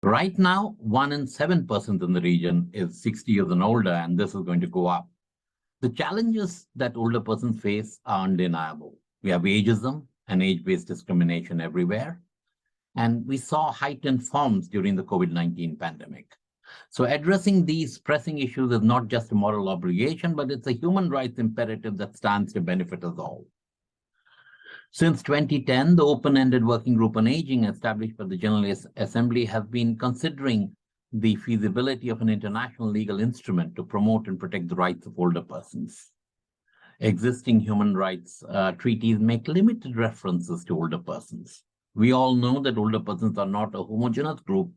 Right now, 1 in 7 persons in the region is 60 years and older, and this is going to go up. The challenges that older persons face are undeniable. We have ageism and age-based discrimination everywhere, and we saw heightened forms during the COVID-19 pandemic. So addressing these pressing issues is not just a moral obligation, but it's a human rights imperative that stands to benefit us all. Since 2010, the open-ended working group on aging established by the General Assembly has been considering the feasibility of an international legal instrument to promote and protect the rights of older persons. Existing human rights treaties make limited references to older persons. We all know that older persons are not a homogeneous group,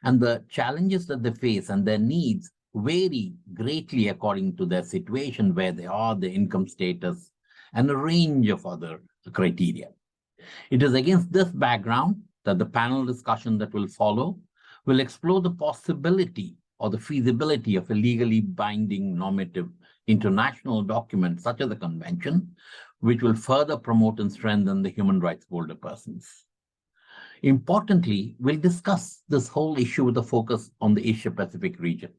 and the challenges that they face and their needs vary greatly according to their situation, where they are, their income status, and a range of other criteria. It is against this background that the panel discussion that will follow will explore the possibility or the feasibility of a legally binding normative international document such as a convention, which will further promote and strengthen the human rights of older persons. Importantly, we'll discuss this whole issue with a focus on the Asia-Pacific region,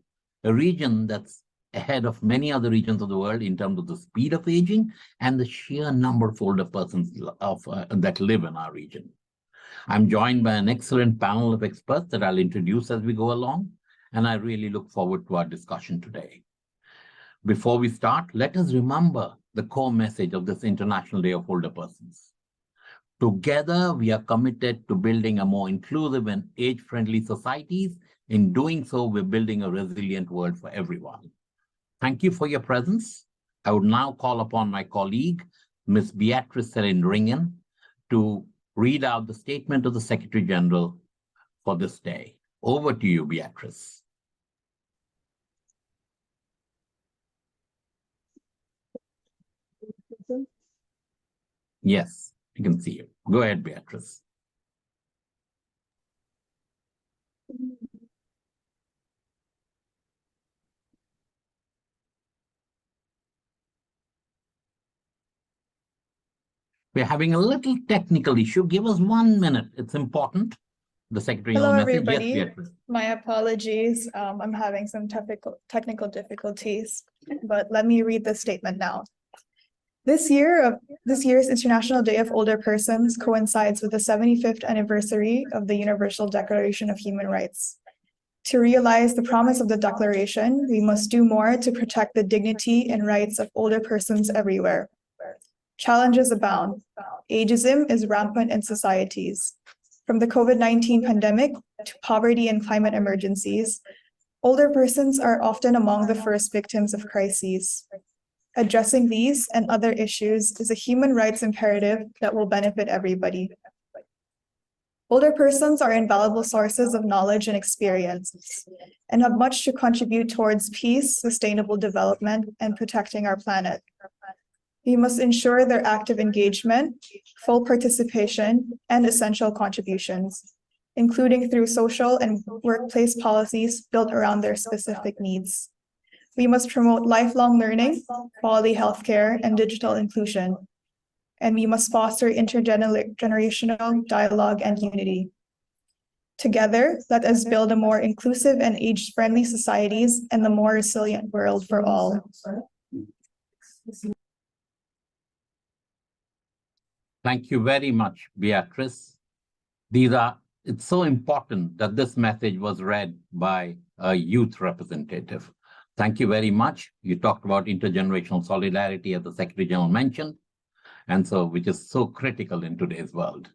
a region that's ahead of many other regions of the world in terms of the speed of aging and the sheer number of older persons that live in our region. I'm joined by an excellent panel of experts that I'll introduce as we go along, and I really look forward to our discussion today. Before we start, let us remember the core message of this International Day of Older Persons. Together, we are committed to building a more inclusive and age-friendly societies. In doing so, we're building a resilient world for everyone. Thank you for your presence. I would now call upon my colleague, Ms. Beatrice Ringen, to read out the statement of the Secretary General for this day. Over to you, Beatrice. Yes, I can see you. Go ahead, Beatrice. We're having a little technical issue. Give us 1 minute. It's important. The Secretary Hello, message. everybody. Yes, my apologies. I'm having some technical difficulties, but let me read the statement now. This year's International Day of Older Persons coincides with the 75th anniversary of the Universal Declaration of Human Rights. To realize the promise of the Declaration, we must do more to protect the dignity and rights of older persons everywhere. Challenges abound. Ageism is rampant in societies. From the COVID-19 pandemic to poverty and climate emergencies, older persons are often among the first victims of crises. Addressing these and other issues is a human rights imperative that will benefit everybody. Older persons are invaluable sources of knowledge and experience and have much to contribute towards peace, sustainable development, and protecting our planet. We must ensure their active engagement, full participation, and essential contributions, including through social and workplace policies built around their specific needs. We must promote lifelong learning, quality healthcare, and digital inclusion. And we must foster intergenerational dialogue and unity. Together, let us build a more inclusive and age-friendly societies and a more resilient world for all. Thank you very much, Beatrice. It's so important that this message was read by a youth representative. Thank you very much. You talked about intergenerational solidarity, as the Secretary General mentioned, and so which is so critical in today's world.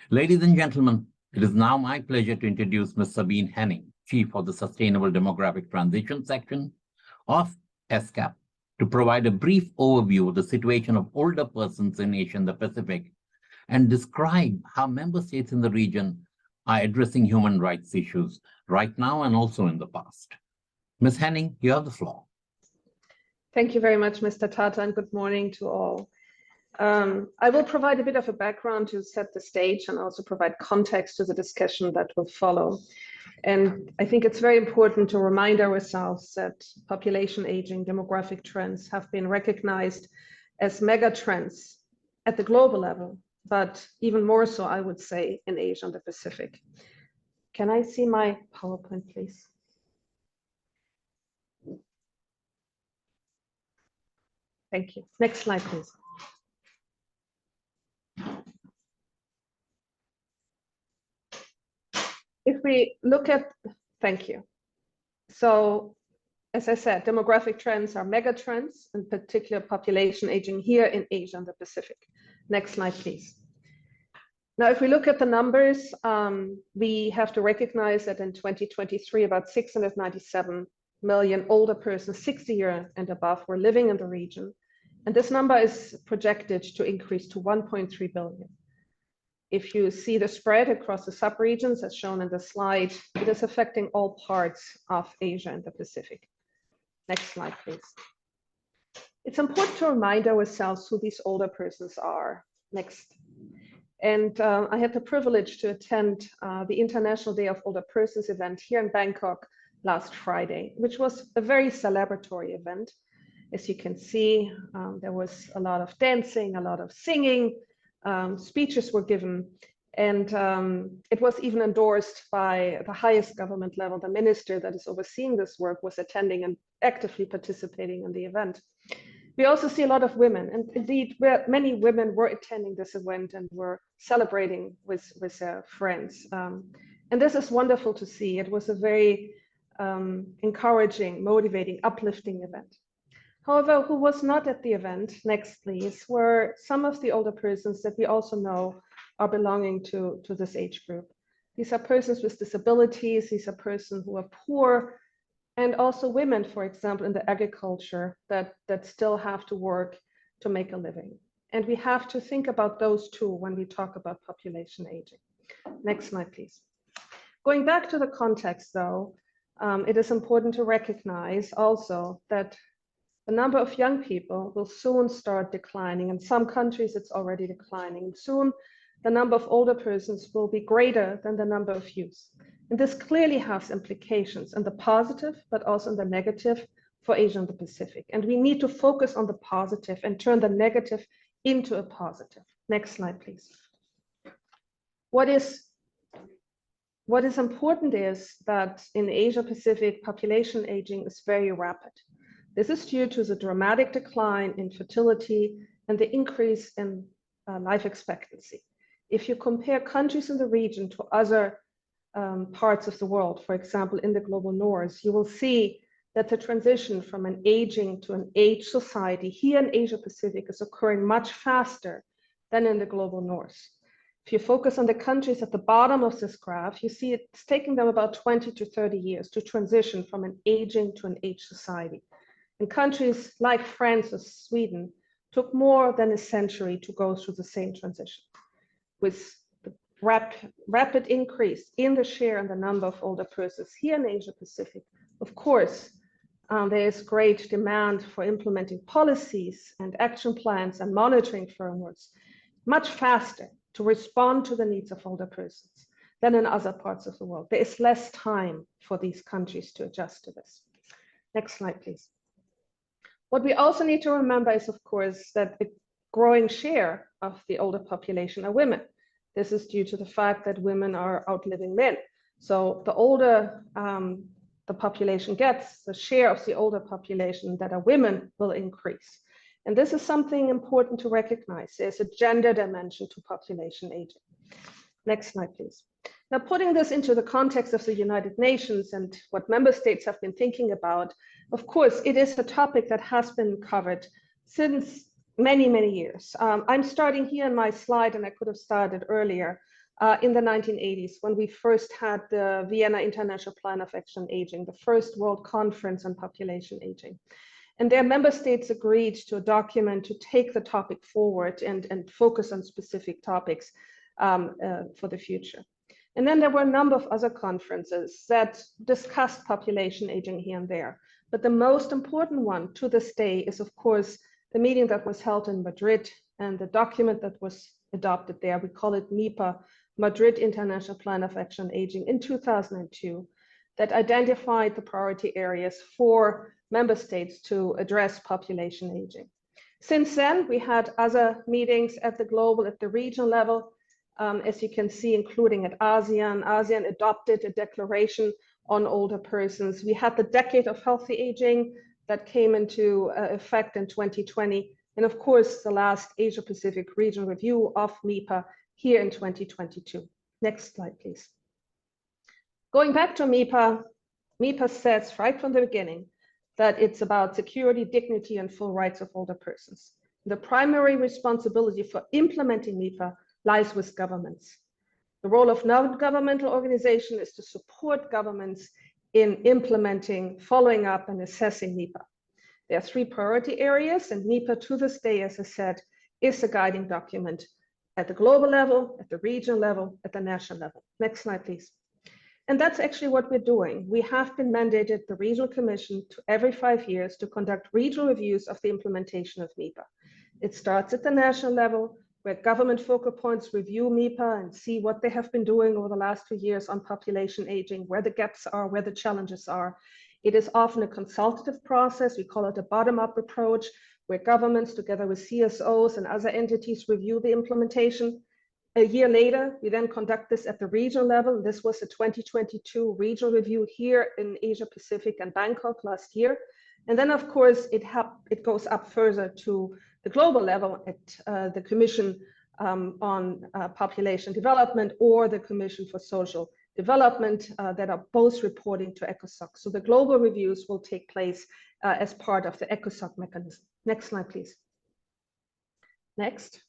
Ladies and gentlemen, it is now my pleasure to introduce Ms. Sabine Henning, Chief of the Sustainable Demographic Transition Section of ESCAP, to provide a brief overview of the situation of older persons in Asia and the Pacific and describe how member states in the region are addressing human rights issues right now and also in the past. Ms. Henning, you have the floor. Thank you very much, Mr. Tata, and good morning to all. I will provide a bit of a background to set the stage and also provide context to the discussion that will follow. And I think it's very important to remind ourselves that population aging, demographic trends have been recognized as mega trends at the global level, but even more so, I would say, in Asia and the Pacific. Can I see my PowerPoint, please? Thank you. Next slide, please. If we look at, thank you. So, as I said, demographic trends are mega trends, in particular population aging here in Asia and the Pacific. Next slide, please. Now, if we look at the numbers, we have to recognize that in 2023, about 697 million older persons, 60 years and above, were living in the region. And this number is projected to increase to 1.3 billion. If you see the spread across the subregions as shown in the slide, it is affecting all parts of Asia and the Pacific. Next slide, please. It's important to remind ourselves who these older persons are. Next. And I had the privilege to attend the International Day of Older Persons event here in Bangkok last Friday, which was a very celebratory event. As you can see, there was a lot of dancing, a lot of singing, speeches were given, and it was even endorsed by the highest government level. The minister that is overseeing this work was attending and actively participating in the event. We also see a lot of women, and indeed many women were attending this event and were celebrating with their friends. And this is wonderful to see. It was a very encouraging, motivating, uplifting event. However, who was not at the event, next please, were some of the older persons that we also know are belonging to this age group. These are persons with disabilities, these are persons who are poor, and also women, for example, in the agriculture that still have to work to make a living. And we have to think about those too when we talk about population aging. Next slide, please. Going back to the context though, it is important to recognize also that the number of young people will soon start declining. In some countries, it's already declining. Soon, the number of older persons will be greater than the number of youth. And this clearly has implications in the positive, but also in the negative for Asia and the Pacific. And we need to focus on the positive and turn the negative into a positive. Next slide, please. What is important is that in Asia Pacific, population aging is very rapid. This is due to the dramatic decline in fertility and the increase in life expectancy. If you compare countries in the region to other parts of the world, for example, in the global north, you will see that the transition from an aging to an aged society here in Asia Pacific is occurring much faster than in the global north. If you focus on the countries at the bottom of this graph, you see it's taking them about 20 to 30 years to transition from an aging to an aged society. And countries like France or Sweden took more than a century to go through the same transition. With the rapid increase in the share and the number of older persons here in Asia Pacific, of course, there is great demand for implementing policies and action plans and monitoring frameworks much faster to respond to the needs of older persons than in other parts of the world. There is less time for these countries to adjust to this. Next slide, please. What we also need to remember is, of course, that a growing share of the older population are women. This is due to the fact that women are outliving men. So the older the population gets, the share of the older population that are women will increase. And this is something important to recognize. There's a gender dimension to population aging. Next slide, please. Now, putting this into the context of the United Nations and what member states have been thinking about, of course, it is a topic that has been covered since many, many years. I'm starting here in my slide, and I could have started earlier, in the 1980s, when we first had the Vienna International Plan of Action Aging, the first World Conference on Population Aging. And their member states agreed to a document to take the topic forward and focus on specific topics for the future. And then there were a number of other conferences that discussed population aging here and there. But the most important one to this day is, of course, the meeting that was held in Madrid and the document that was adopted there. We call it MIPA, Madrid International Plan of Action Aging, in 2002, that identified the priority areas for member states to address population aging. Since then, we had other meetings at the global, at the regional level, as you can see, including at ASEAN. ASEAN adopted a declaration on older persons. We had the Decade of Healthy Aging that came into effect in 2020. And of course, the last Asia-Pacific Regional Review of MIPA here in 2022. Next slide, please. Going back to MIPA, MIPA says right from the beginning that it's about security, dignity, and full rights of older persons. The primary responsibility for implementing MIPA lies with governments. The role of non-governmental organization is to support governments in implementing, following up, and assessing MIPA. There are 3 priority areas, and MIPA to this day, as I said, is a guiding document at the global level, at the regional level, at the national level. Next slide, please. And that's actually what we're doing. We have been mandated, the Regional Commission, to every 5 years to conduct regional reviews of the implementation of MIPA. It starts at the national level, where government focal points review MIPA and see what they have been doing over the last 2 years on population aging, where the gaps are, where the challenges are. It is often a consultative process. We call it a bottom-up approach, where governments, together with CSOs and other entities, review the implementation. A year later, we then conduct this at the regional level. This was a 2022 regional review here in Asia Pacific and Bangkok last year. And then, of course, it goes up further to the global level at the Commission on Population Development or the Commission for Social Development that are both reporting to ECOSOC. So the global reviews will take place as part of the ECOSOC mechanism. Next slide, please. Next.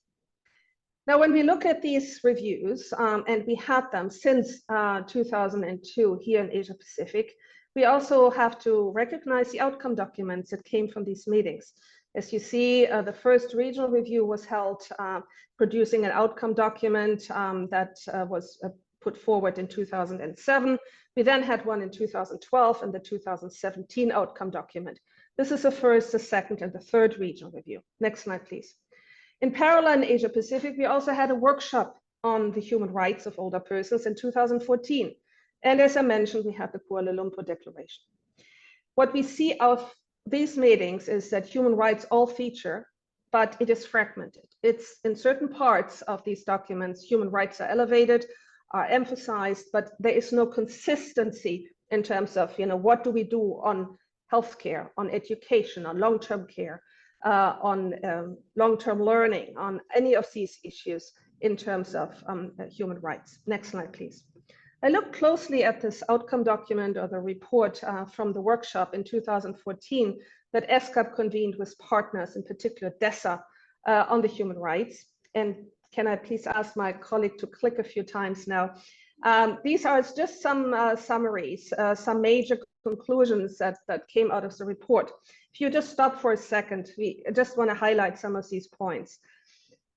Now, when we look at these reviews, and we had them since 2002 here in Asia Pacific, we also have to recognize the outcome documents that came from these meetings. As you see, the first regional review was held, producing an outcome document that was put forward in 2007. We then had one in 2012 and the 2017 outcome document. This is the first, the second, and the third regional review. Next slide, please. In parallel in Asia Pacific, we also had a workshop on the human rights of older persons in 2014. And as I mentioned, we had the Kuala Lumpur Declaration. What we see out of these meetings is that human rights all feature, but it is fragmented. It's in certain parts of these documents, human rights are elevated, are emphasized, but there is no consistency in terms of, what do we do on healthcare, on education, on long-term care, on long-term learning, on any of these issues in terms of human rights. Next slide, please. I looked closely at this outcome document or the report from the workshop in 2014 that ESCAP convened with partners, in particular DESA, on the human rights. And can I please ask my colleague to click a few times now? These are just some summaries, some major conclusions that came out of the report. If you just stop for a second, we just want to highlight some of these points.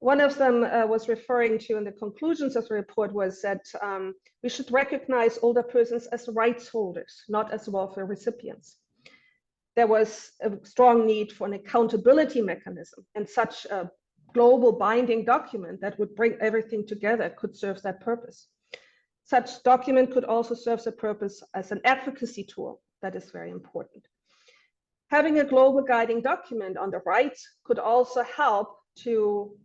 One of them was referring to in the conclusions of the report was that we should recognize older persons as rights holders, not as welfare recipients. There was a strong need for an accountability mechanism, and such a global binding document that would bring everything together could serve that purpose. Such document could also serve the purpose as an advocacy tool. That is very important. Having a global guiding document on the rights could also help to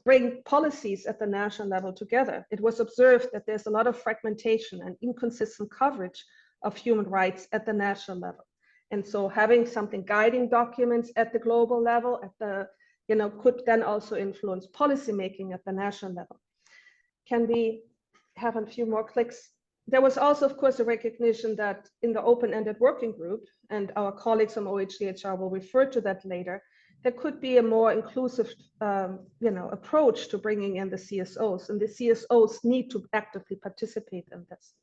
bring policies at the national level together. It was observed that there's a lot of fragmentation and inconsistent coverage of human rights at the national level. And so having something guiding documents at the global level, at the, could then also influence policymaking at the national level. Can we have a few more clicks? There was also, of course, a recognition that in the open-ended working group, and our colleagues from OHCHR will refer to that later, there could be a more inclusive approach to bringing in the CSOs, and the CSOs need to actively participate in this.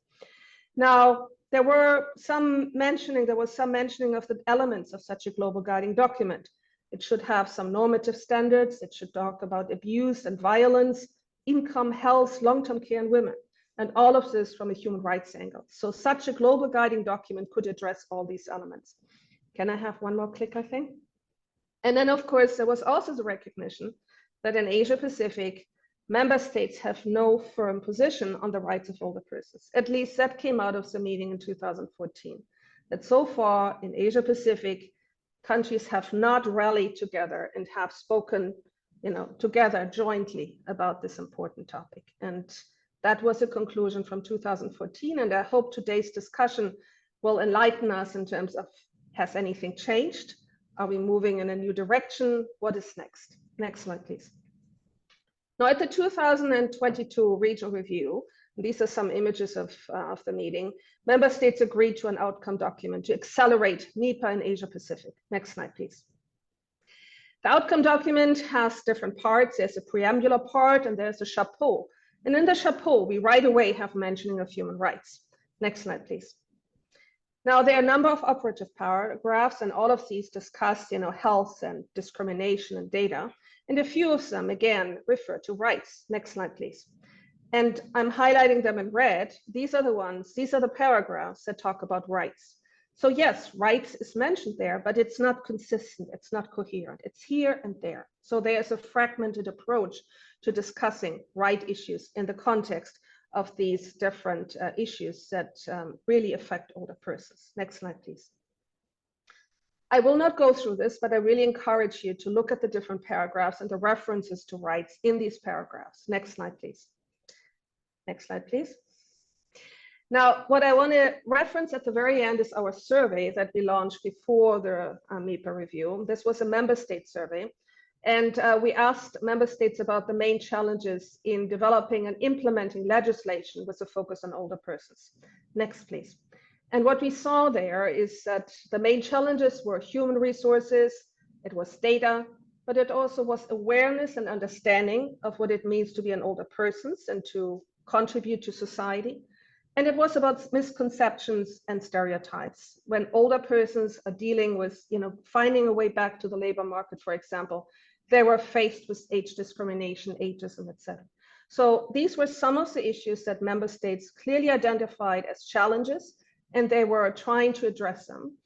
Now, there was some mentioning of the elements of such a global guiding document. It should have some normative standards. It should talk about abuse and violence, income, health, long-term care, and women, and all of this from a human rights angle. So such a global guiding document could address all these elements. Can I have one more click, I think? And then, of course, there was also the recognition that in Asia Pacific, member states have no firm position on the rights of older persons. At least that came out of the meeting in 2014. That so far in Asia Pacific, countries have not rallied together and have spoken together jointly about this important topic. And that was a conclusion from 2014. And I hope today's discussion will enlighten us in terms of, has anything changed? Are we moving in a new direction? What is next? Next slide, please. Now, at the 2022 regional review, these are some images of the meeting, member states agreed to an outcome document to accelerate NEPA in Asia Pacific. Next slide, please. The outcome document has different parts. There's a preambular part and there's a chapeau. And in the chapeau, we right away have mentioning of human rights. Next slide, please. Now, there are a number of operative paragraphs, and all of these discuss, health and discrimination and data. And a few of them, again, refer to rights. Next slide, please. And I'm highlighting them in red. These are the paragraphs that talk about rights. So yes, rights is mentioned there, but it's not consistent. It's not coherent. It's here and there. So there's a fragmented approach to discussing right issues in the context of these different issues that really affect older persons. Next slide, please. I will not go through this, but I really encourage you to look at the different paragraphs and the references to rights in these paragraphs. Next slide, please. Next slide, please. Now, what I want to reference at the very end is our survey that we launched before the NEPA review. This was a member state survey. And we asked member states about the main challenges in developing and implementing legislation with a focus on older persons. Next, please. And what we saw there is that the main challenges were human resources, it was data, but it also was awareness and understanding of what it means to be an older person and to contribute to society. And it was about misconceptions and stereotypes. When older persons are dealing with, finding a way back to the labor market, for example, they were faced with age discrimination, ageism, etc. So these were some of the issues that member states clearly identified as challenges, and they were trying to address them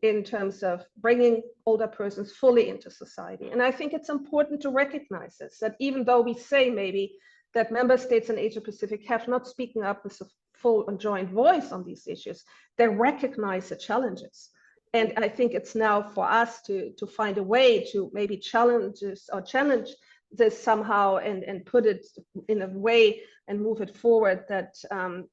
in terms of bringing older persons fully into society. And I think it's important to recognize this, that even though we say maybe that member states in Asia Pacific have not speaking up with a full and joint voice on these issues, they recognize the challenges. And I think it's now for us to find a way to maybe challenge this somehow and put it in a way and move it forward that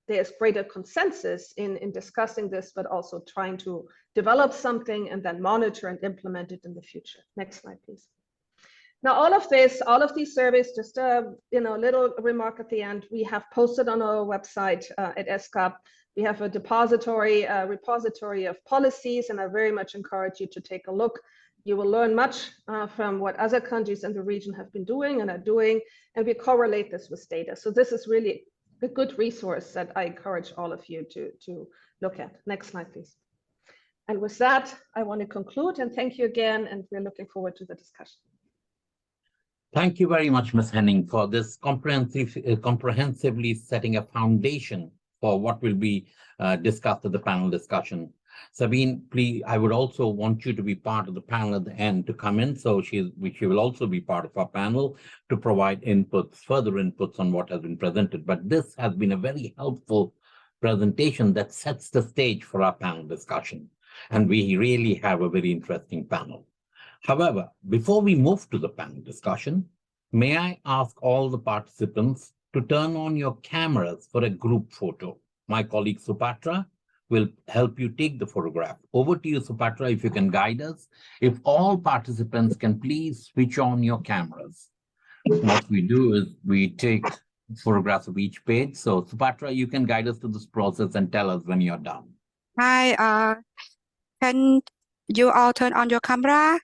there's greater consensus in discussing this, but also trying to develop something and then monitor and implement it in the future. Next slide, please. Now, all of these surveys, just a little remark at the end, we have posted on our website at ESCAP. We have a repository of policies, and I very much encourage you to take a look. You will learn much from what other countries in the region have been doing and are doing, and we correlate this with data. So this is really a good resource that I encourage all of you to look at. Next slide, please. And with that, I want to conclude and thank you again, and we're looking forward to the discussion. Thank you very much, Ms. Henning, for this comprehensively setting a foundation for what will be discussed at the panel discussion. Sabine, please, I would also want you to be part of the panel at the end to come in. So she will also be part of our panel to provide inputs, further inputs on what has been presented. But this has been a very helpful presentation that sets the stage for our panel discussion. And we really have a very interesting panel. However, before we move to the panel discussion, may I ask all the participants to turn on your cameras for a group photo. My colleague Supatra will help you take the photograph. Over to you, Supatra, if you can guide us. If all participants can please switch on your cameras. What we do is we take photographs of each page. So Supatra, you can guide us through this process and tell us when you're done. Hi, can you all turn on your camera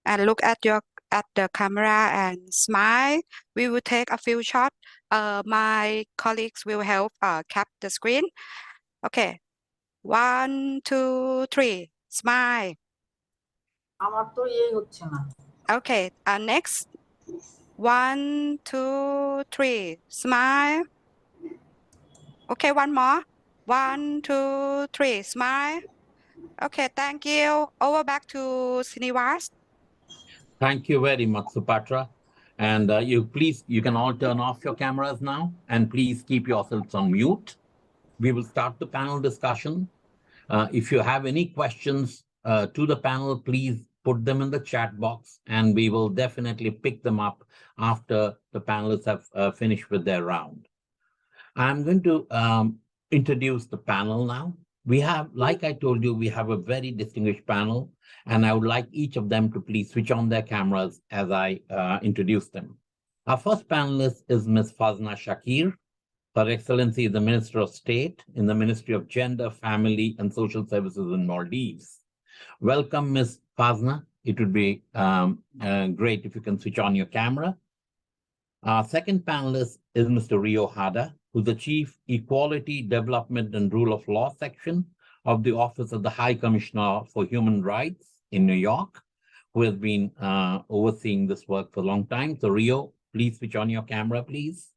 and look at the camera and smile? We will take a few shots. My colleagues will help cap the screen. Okay, 1, 2, 3, smile. Okay, next. 1, 2, 3, smile. Okay, one more. 1, 2, 3, smile. Okay, thank you. Over back to Srinivas. Thank you very much, Supatra. And you can all turn off your cameras now, and please keep yourselves on mute. We will start the panel discussion. If you have any questions to the panel, please put them in the chat box, and we will definitely pick them up after the panelists have finished with their round. I'm going to introduce the panel now. We have, like I told you, we have a very distinguished panel, and I would like each of them to please switch on their cameras as I introduce them. Our first panelist is Ms. Fazna Shakir. Her Excellency is the Minister of State in the Ministry of Gender, Family and Social Services in Maldives. Welcome, Ms. Fazna. It would be great if you can switch on your camera. Our second panelist is Mr. Rio Hada, who's the Chief Equality, Development and Rule of Law Section of the Office of the High Commissioner for Human Rights in New York, who has been overseeing this work for a long time. So Rio, please switch on your camera, please.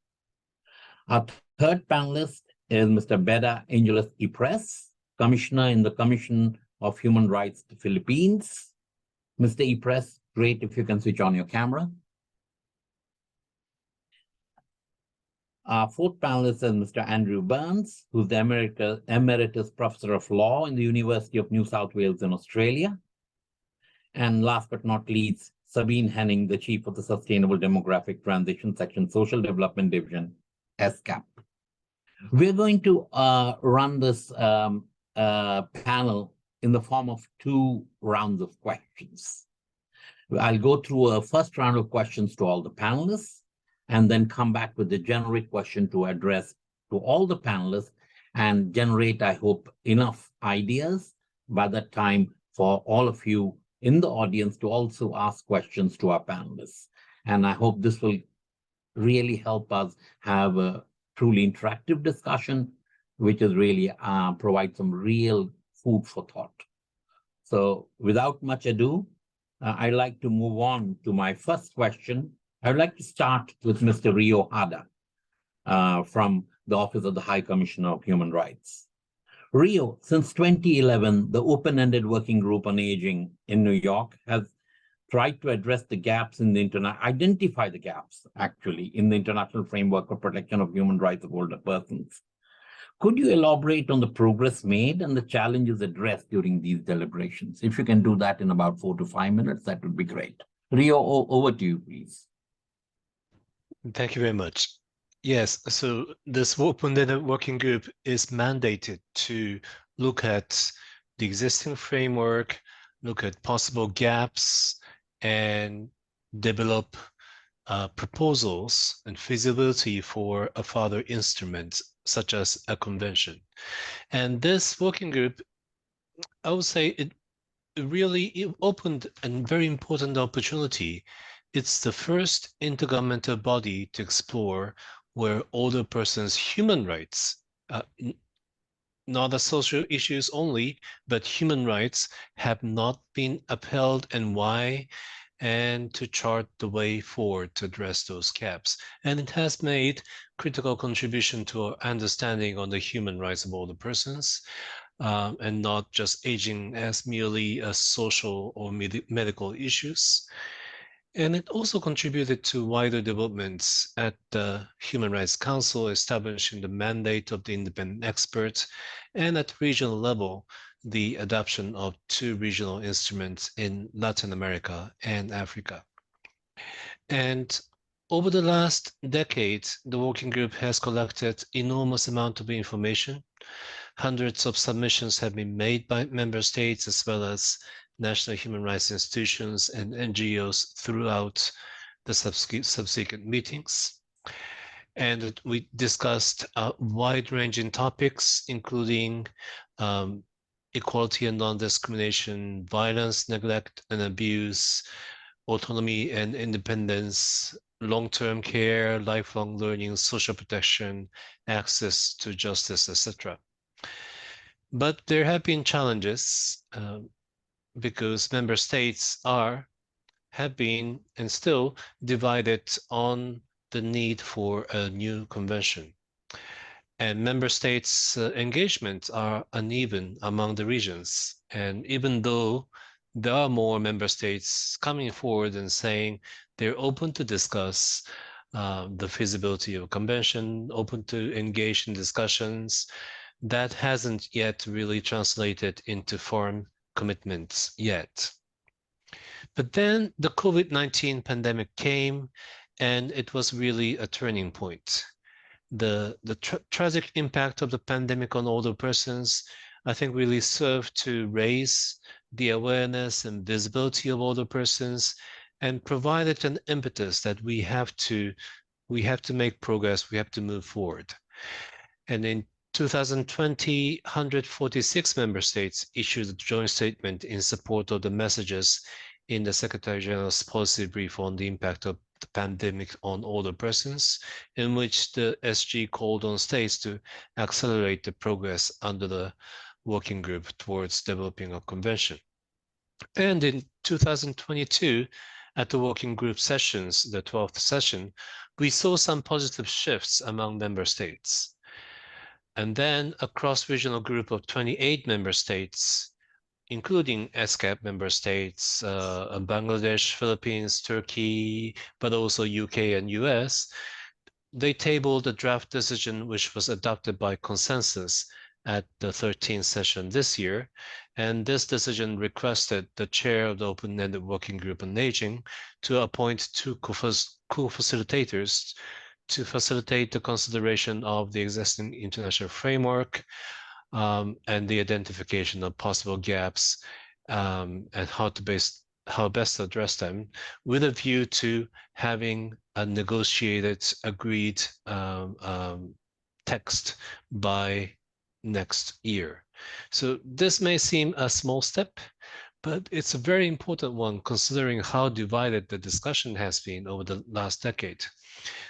Our third panelist is Mr. Beda Angeles Ypres, Commissioner in the Commission of Human Rights to Philippines. Mr. Ypres, great if you can switch on your camera. Our fourth panelist is Mr. Andrew Burns, who's the Emeritus Professor of Law in the University of New South Wales in Australia. And last but not least, Sabine Henning, the Chief of the Sustainable Demographic Transition Section, Social Development Division, ESCAP. We're going to run this panel in the form of 2 rounds of questions. I'll go through a first round of questions to all the panelists, and then come back with the generic question to address to all the panelists and generate, I hope, enough ideas by that time for all of you in the audience to also ask questions to our panelists. And I hope this will really help us have a truly interactive discussion, which is really provide some real food for thought. So without much ado, I'd like to move on to my first question. I'd like to start with Mr. Rio Hada from the Office of the High Commissioner of Human Rights. Rio, since 2011, the Open-Ended Working Group on Aging in New York has tried to address the gaps in the identify the gaps, actually, in the international framework for protection of human rights of older persons. Could you elaborate on the progress made and the challenges addressed during these deliberations? If you can do that in about 4 to 5 minutes, that would be great. Rio, over to you, please. Thank you very much. Yes, so this Open-Ended Working Group is mandated to look at the existing framework, look at possible gaps, and develop proposals and feasibility for a further instrument, such as a convention. And this working group, I would say it really opened a very important opportunity. It's the first intergovernmental body to explore where older persons' human rights, not the social issues only, but human rights have not been upheld and why, and to chart the way forward to address those gaps. And it has made critical contribution to our understanding on the human rights of older persons, and not just aging as merely a social or medical issues. And it also contributed to wider developments at the Human Rights Council, establishing the mandate of the independent experts, and at regional level, the adoption of 2 regional instruments in Latin America and Africa. And over the last decade, the working group has collected enormous amount of information. Hundreds of submissions have been made by member states as well as national human rights institutions and NGOs throughout the subsequent meetings. And we discussed wide-ranging topics, including equality and non-discrimination, violence, neglect and abuse, autonomy and independence, long-term care, lifelong learning, social protection, access to justice, etc. But there have been challenges because member states have been and still divided on the need for a new convention. And member states' engagement are uneven among the regions. And even though there are more member states coming forward and saying they're open to discuss the feasibility of a convention, open to engage in discussions, that hasn't yet really translated into firm commitments yet. But then the COVID-19 pandemic came, and it was really a turning point. The tragic impact of the pandemic on older persons, I think, really served to raise the awareness and visibility of older persons and provided an impetus that we have to make progress, we have to move forward. And in 2020, 146 member states issued a joint statement in support of the messages in the Secretary General's policy brief on the impact of the pandemic on older persons, in which the SG called on states to accelerate the progress under the working group towards developing a convention. And in 2022, at the working group sessions, the 12th session, we saw some positive shifts among member states. And then a cross-regional group of 28 member states, including ESCAP member states, Bangladesh, Philippines, Turkey, but also UK and US, they tabled a draft decision which was adopted by consensus at the 13th session this year. And this decision requested the chair of the open-ended working group on aging to appoint two co-facilitators to facilitate the consideration of the existing international framework and the identification of possible gaps and how best to address them, with a view to having a negotiated, agreed text by next year. So this may seem a small step, but it's a very important one considering how divided the discussion has been over the last decade.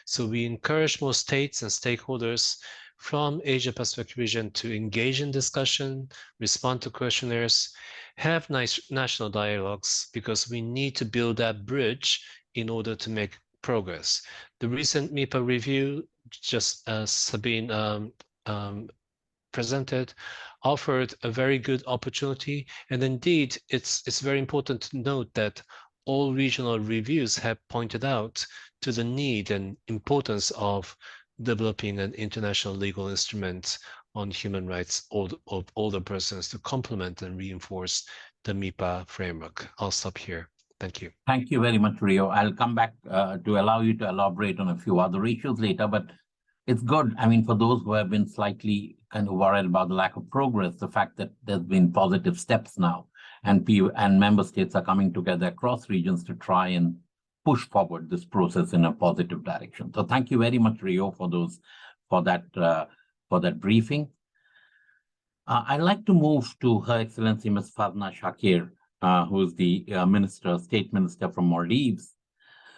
So we encourage more states and stakeholders from Asia Pacific region to engage in discussion, respond to questionnaires, have nice national dialogues, because we need to build that bridge in order to make progress. The recent MIPA review, just as Sabine presented, offered a very good opportunity. And indeed, it's very important to note that all regional reviews have pointed out to the need and importance of developing an international legal instrument on human rights of older persons to complement and reinforce the MIPA framework. I'll stop here. Thank you. Thank you very much, Rio. I'll come back to allow you to elaborate on a few other issues later, but it's good. I mean, for those who have been slightly kind of worried about the lack of progress, the fact that there's been positive steps now, and member states are coming together across regions to try and push forward this process in a positive direction. So thank you very much, Rio, for that briefing. I'd like to move to Her Excellency Ms. Fazna Shakir, who is the State Minister from Maldives.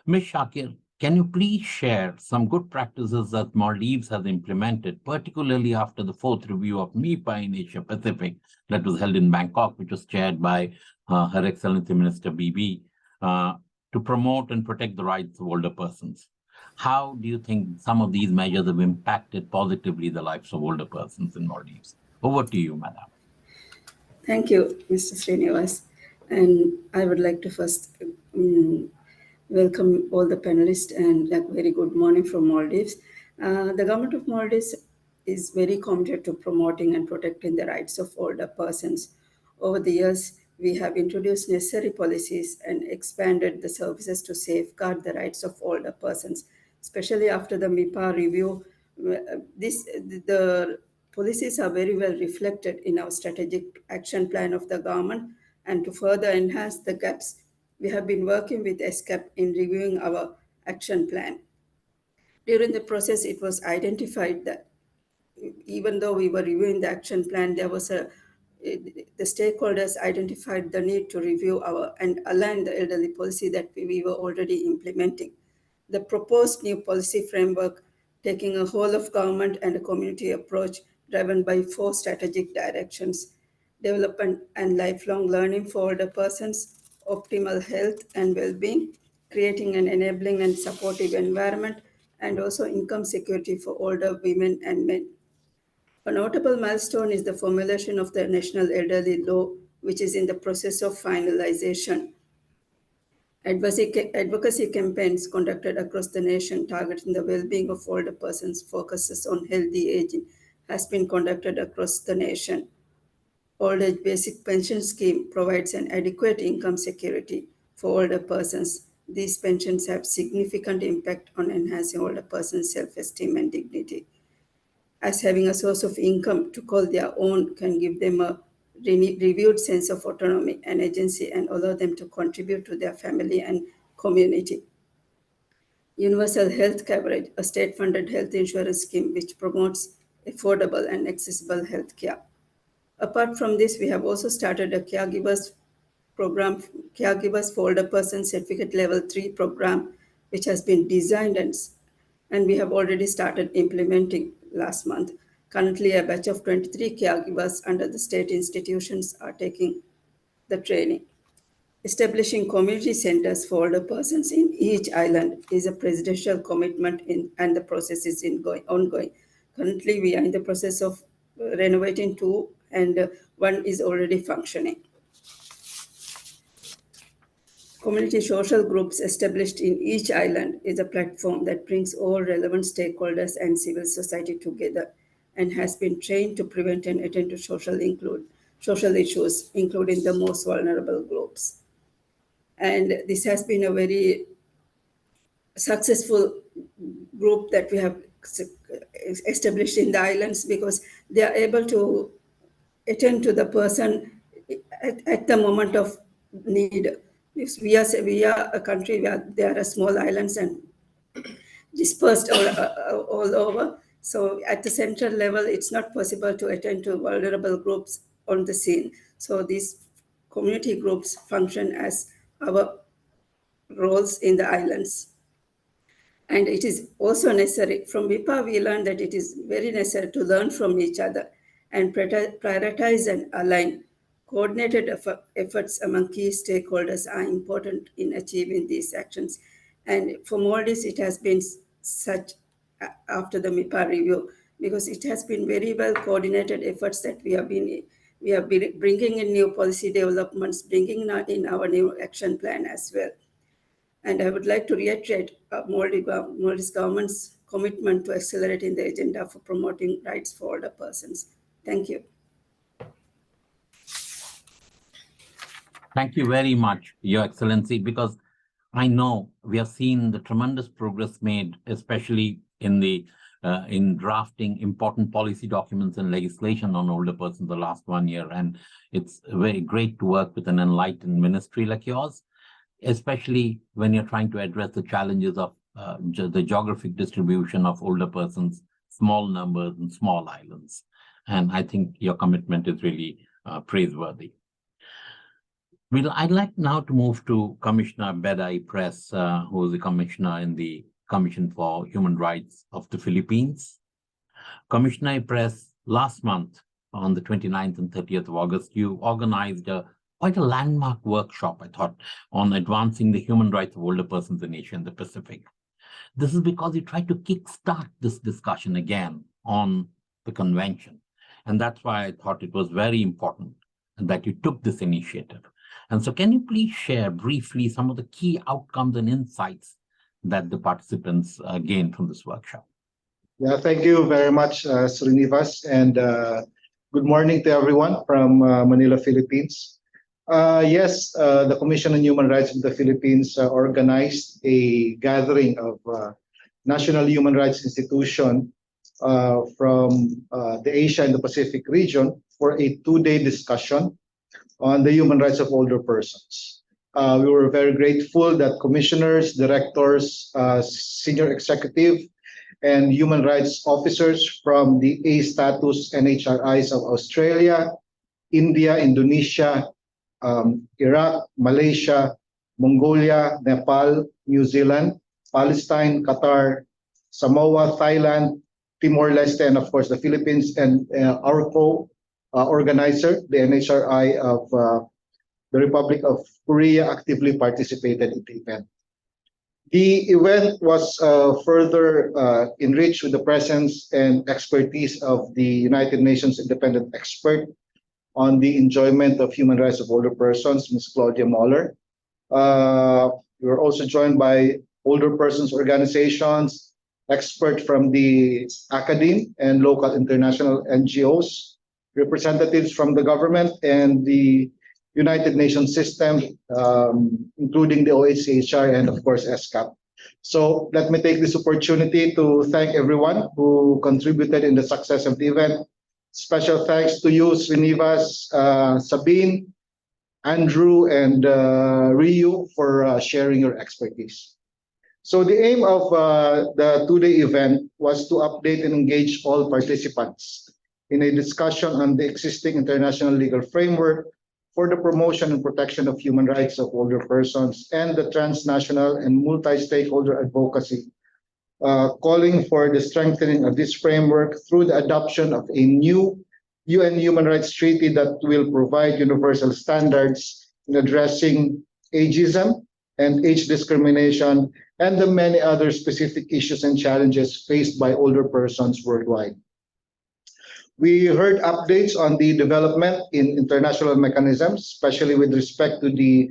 Ms. Shakir, can you please share some good practices that Maldives has implemented, particularly after the fourth review of MIPA in Asia Pacific that was held in Bangkok, which was chaired by Her Excellency Minister BB, to promote and protect the rights of older persons? How do you think some of these measures have impacted positively the lives of older persons in Maldives? Over to you, Madam. Thank you, Mr. Srinivas. And I would like to first welcome all the panelists and a very good morning from Maldives. The government of Maldives is very committed to promoting and protecting the rights of older persons. Over the years, we have introduced necessary policies and expanded the services to safeguard the rights of older persons, especially after the MIPA review. The policies are very well reflected in our strategic action plan of the government, and to further enhance the gaps, we have been working with ESCAP in reviewing our action plan. During the process, it was identified that even though we were reviewing the action plan, the stakeholders identified the need to review and align the elderly policy that we were already implementing. The proposed new policy framework, taking a whole of government and a community approach driven by 4 strategic directions: development and lifelong learning for older persons, optimal health and well-being, creating an enabling and supportive environment, and also income security for older women and men. A notable milestone is the formulation of the National Elderly Law, which is in the process of finalization. Advocacy campaigns conducted across the nation targeting the well-being of older persons focuses on healthy aging has been conducted across the nation. Old age basic pension scheme provides an adequate income security for older persons. These pensions have significant impact on enhancing older persons' self-esteem and dignity, as having a source of income to call their own can give them a reviewed sense of autonomy and agency and allow them to contribute to their family and community. Universal health coverage, a state-funded health insurance scheme which promotes affordable and accessible health care. Apart from this, we have also started a caregivers program, Caregivers for Older Persons Certificate Level 3 program, which has been designed and we have already started implementing last month. Currently, a batch of 23 caregivers under the state institutions are taking the training. Establishing community centers for older persons in each island is a presidential commitment and the process is ongoing. Currently, we are in the process of renovating 2 and 1 is already functioning. Community social groups established in each island is a platform that brings all relevant stakeholders and civil society together and has been trained to prevent and attend to social issues, including the most vulnerable groups. And this has been a very successful group that we have established in the islands because they are able to attend to the person at the moment of need. We are a country where there are small islands and dispersed all over. So at the central level, it's not possible to attend to vulnerable groups on the scene. So these community groups function as our roles in the islands. And it is also necessary, from WIPA we learned that it is very necessary to learn from each other and prioritize and align. Coordinated efforts among key stakeholders are important in achieving these actions. And for Maldives, it has been such after the MIPA review, because it has been very well coordinated efforts that we have been bringing in new policy developments, bringing in our new action plan as well. And I would like to reiterate Maldives government's commitment to accelerating the agenda for promoting rights for older persons. Thank you. Thank you very much, Your Excellency, because I know we have seen the tremendous progress made, especially in the in drafting important policy documents and legislation on older persons the last 1 year. And it's very great to work with an enlightened ministry like yours, especially when you're trying to address the challenges of the geographic distribution of older persons, small numbers and small islands. And I think your commitment is really praiseworthy. I'd like now to move to Commissioner Beda Ypres, who is the commissioner in the Commission for Human Rights of the Philippines. Commissioner Ypres, last month on the 29th and 30th of August, you organized quite a landmark workshop, I thought, on advancing the human rights of older persons in Asia and the Pacific. This is because you tried to kickstart this discussion again on the convention. And that's why I thought it was very important that you took this initiative. And so can you please share briefly some of the key outcomes and insights that the participants gained from this workshop? Yeah, thank you very much, Srinivas, and good morning to everyone from Manila, Philippines. Yes, the Commission on Human Rights of the Philippines organized a gathering of national human rights institutions from the Asia and the Pacific region for a 2-day discussion on the human rights of older persons. We were very grateful that commissioners, directors, senior executive, and human rights officers from the A-status NHRIs of Australia, India, Indonesia, Iraq, Malaysia, Mongolia, Nepal, New Zealand, Palestine, Qatar, Samoa, Thailand, Timor-Leste, and of course the Philippines, and our co-organizer, the NHRI of the Republic of Korea, actively participated in the event. The event was further enriched with the presence and expertise of the United Nations independent expert on the enjoyment of human rights of older persons, Ms. Claudia Moller. We were also joined by older persons organizations, experts from the academe and local international NGOs, representatives from the government and the United Nations system, including the OHCHR and of course ESCAP. So let me take this opportunity to thank everyone who contributed in the success of the event. Special thanks to you, Srinivas, Sabine, Andrew, and Ryu for sharing your expertise. So the aim of the two-day event was to update and engage all participants in a discussion on the existing international legal framework for the promotion and protection of human rights of older persons and the transnational and multi-stakeholder advocacy, calling for the strengthening of this framework through the adoption of a new UN Human Rights Treaty that will provide universal standards in addressing ageism and age discrimination and the many other specific issues and challenges faced by older persons worldwide. We heard updates on the development in international mechanisms, especially with respect to the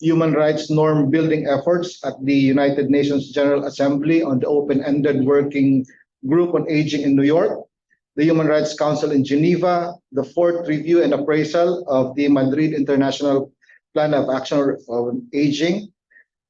human rights norm building efforts at the United Nations General Assembly on the open-ended working group on aging in New York, the Human Rights Council in Geneva, the fourth review and appraisal of the Madrid International Plan of Action on Aging,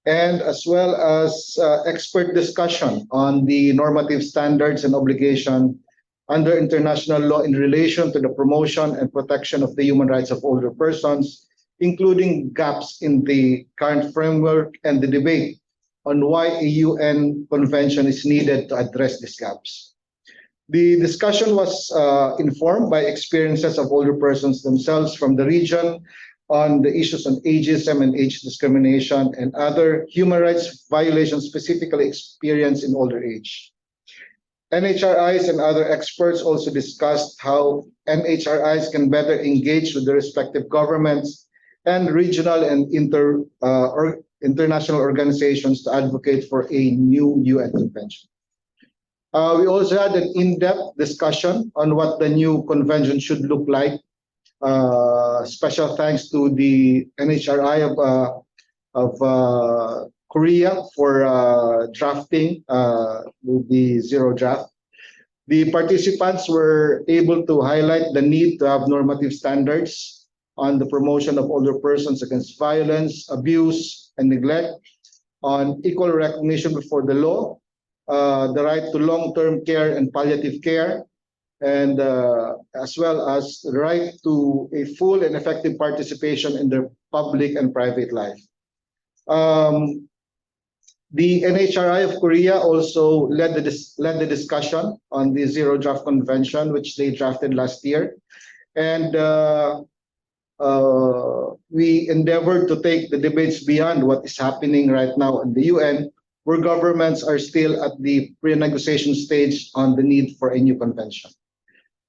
and as well as expert discussion on the normative standards and obligation under international law in relation to the promotion and protection of the human rights of older persons, including gaps in the current framework and the debate on why a UN convention is needed to address these gaps. The discussion was informed by experiences of older persons themselves from the region on the issues on ageism and age discrimination and other human rights violations specifically experienced in older age. NHRIs and other experts also discussed how NHRIs can better engage with the respective governments and regional and international organizations to advocate for a new UN convention. We also had an in-depth discussion on what the new convention should look like. Special thanks to the NHRI of Korea for drafting the zero draft. The participants were able to highlight the need to have normative standards on the promotion of older persons against violence, abuse, and neglect, on equal recognition before the law, the right to long-term care and palliative care, and as well as the right to a full and effective participation in their public and private life. The NHRI of Korea also led the discussion on the Zero Draft Convention, which they drafted last year. And we endeavored to take the debates beyond what is happening right now in the UN, where governments are still at the pre-negotiation stage on the need for a new convention.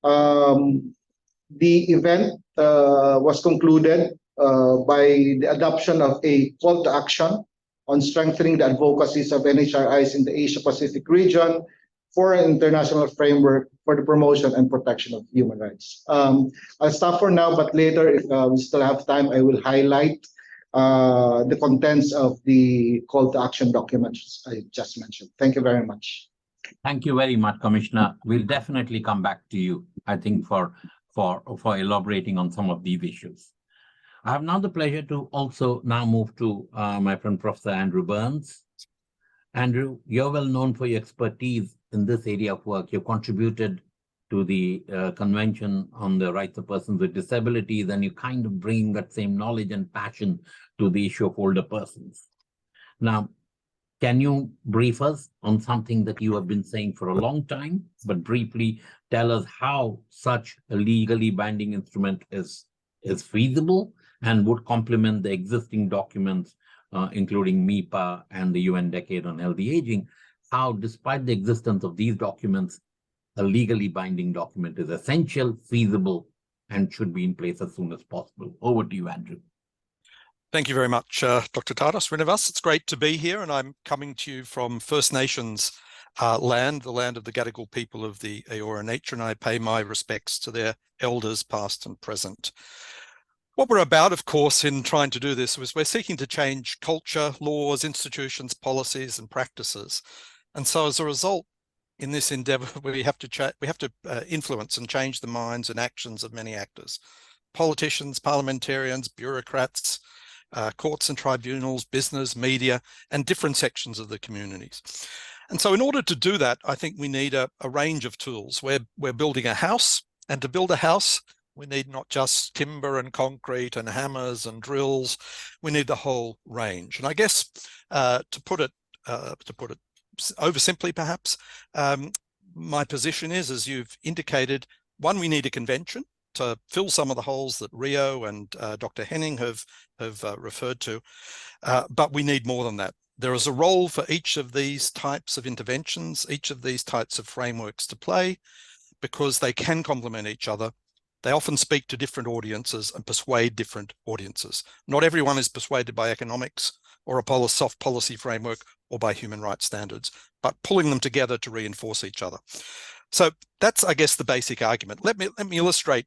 The event was concluded by the adoption of a call to action on strengthening the advocacies of NHRIs in the Asia-Pacific region for an international framework for the promotion and protection of human rights. I'll stop for now, but later, if we still have time, I will highlight the contents of the call to action documents I just mentioned. Thank you very much. Thank you very much, Commissioner. We'll definitely come back to you, I think, for elaborating on some of these issues. I have now the pleasure to also now move to my friend, Professor Andrew Burns. Andrew, you're well known for your expertise in this area of work. You contributed to the Convention on the Rights of Persons with Disabilities, and you kind of bring that same knowledge and passion to the issue of older persons. Now, can you brief us on something that you have been saying for a long time, but briefly tell us how such a legally binding instrument is feasible and would complement the existing documents, including MIPA and the UN Decade on Healthy Aging, how, despite the existence of these documents, a legally binding document is essential, feasible, and should be in place as soon as possible. Over to you, Andrew. Thank you very much, Dr. Tata Srinivas. It's great to be here, and I'm coming to you from First Nations land, the land of the Gadigal people of the Eora Nation, and I pay my respects to their elders, past and present. What we're about, of course, in trying to do this was we're seeking to change culture, laws, institutions, policies, and practices. And so as a result, in this endeavor, we have to influence and change the minds and actions of many actors, politicians, parliamentarians, bureaucrats, courts and tribunals, business, media, and different sections of the communities. And so in order to do that, I think we need a range of tools. We're building a house, and to build a house, we need not just timber and concrete and hammers and drills. We need the whole range. And I guess to put it oversimply, perhaps, my position is, as you've indicated, one, we need a convention to fill some of the holes that Rio and Dr. Henning have referred to, but we need more than that. There is a role for each of these types of interventions, each of these types of frameworks to play, because they can complement each other. They often speak to different audiences and persuade different audiences. Not everyone is persuaded by economics or a soft policy framework or by human rights standards, but pulling them together to reinforce each other. So that's, I guess, the basic argument. Let me illustrate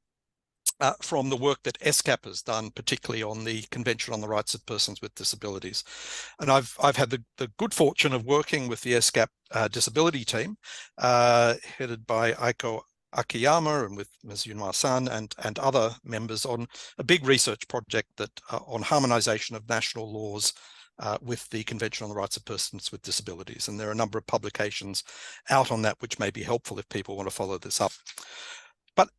from the work that ESCAP has done, particularly on the Convention on the Rights of Persons with Disabilities. And I've had the good fortune of working with the ESCAP disability team, headed by Aiko Akiyama and with Ms. Yunwa-san and other members on a big research project that on harmonization of national laws with the Convention on the Rights of Persons with Disabilities. And there are a number of publications out on that which may be helpful if people want to follow this up. But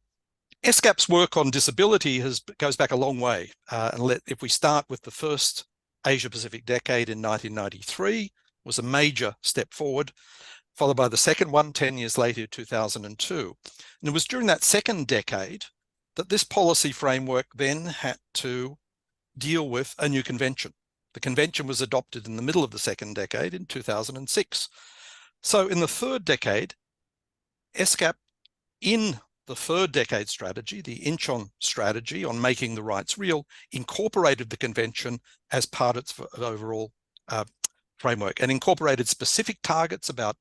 ESCAP's work on disability goes back a long way. If we start with the first Asia-Pacific decade in 1993, was a major step forward, followed by the second one 10 years later, 2002. And it was during that second decade that this policy framework then had to deal with a new convention. The convention was adopted in the middle of the second decade in 2006. So in the third decade, ESCAP, in the third decade strategy, the Incheon strategy on making the rights real, incorporated the convention as part of its overall framework and incorporated specific targets about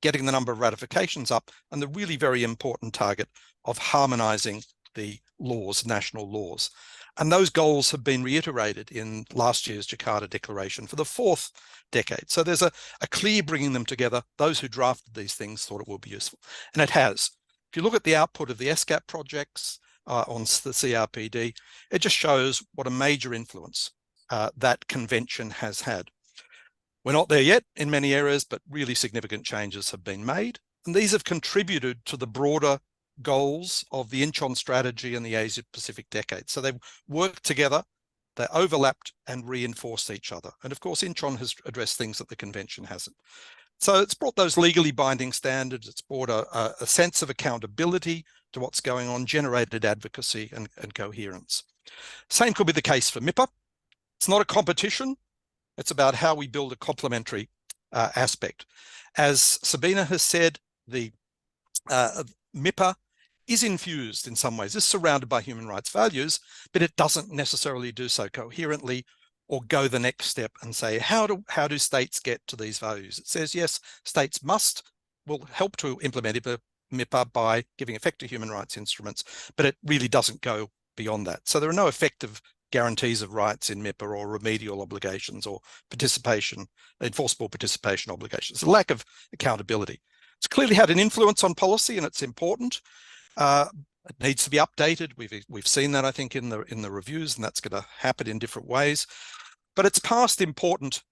getting the number of ratifications up and the really very important target of harmonizing the laws, national laws. And those goals have been reiterated in last year's Jakarta Declaration for the fourth decade. So there's a clear bringing them together. Those who drafted these things thought it would be useful. And it has. If you look at the output of the ESCAP projects on the CRPD, it just shows what a major influence that convention has had. We're not there yet in many areas, but really significant changes have been made. And these have contributed to the broader goals of the Incheon strategy and the Asia-Pacific decade. So they've worked together, they overlapped and reinforced each other. And of course, Incheon has addressed things that the convention hasn't. So it's brought those legally binding standards, it's brought a sense of accountability to what's going on, generated advocacy and coherence. Same could be the case for MIPA. It's not a competition. It's about how we build a complementary aspect. As Sabina has said, the MIPA is infused in some ways, is surrounded by human rights values, but it doesn't necessarily do so coherently or go the next step and say, how do states get to these values? It says, yes, states will help to implement MIPA by giving effect to human rights instruments, but it really doesn't go beyond that. So there are no effective guarantees of rights in MIPA or remedial obligations or participation, enforceable participation obligations. A lack of accountability. It's clearly had an influence on policy and it's important. It needs to be updated. We've seen that, I think, in the reviews, and that's going to happen in different ways. But it's passed important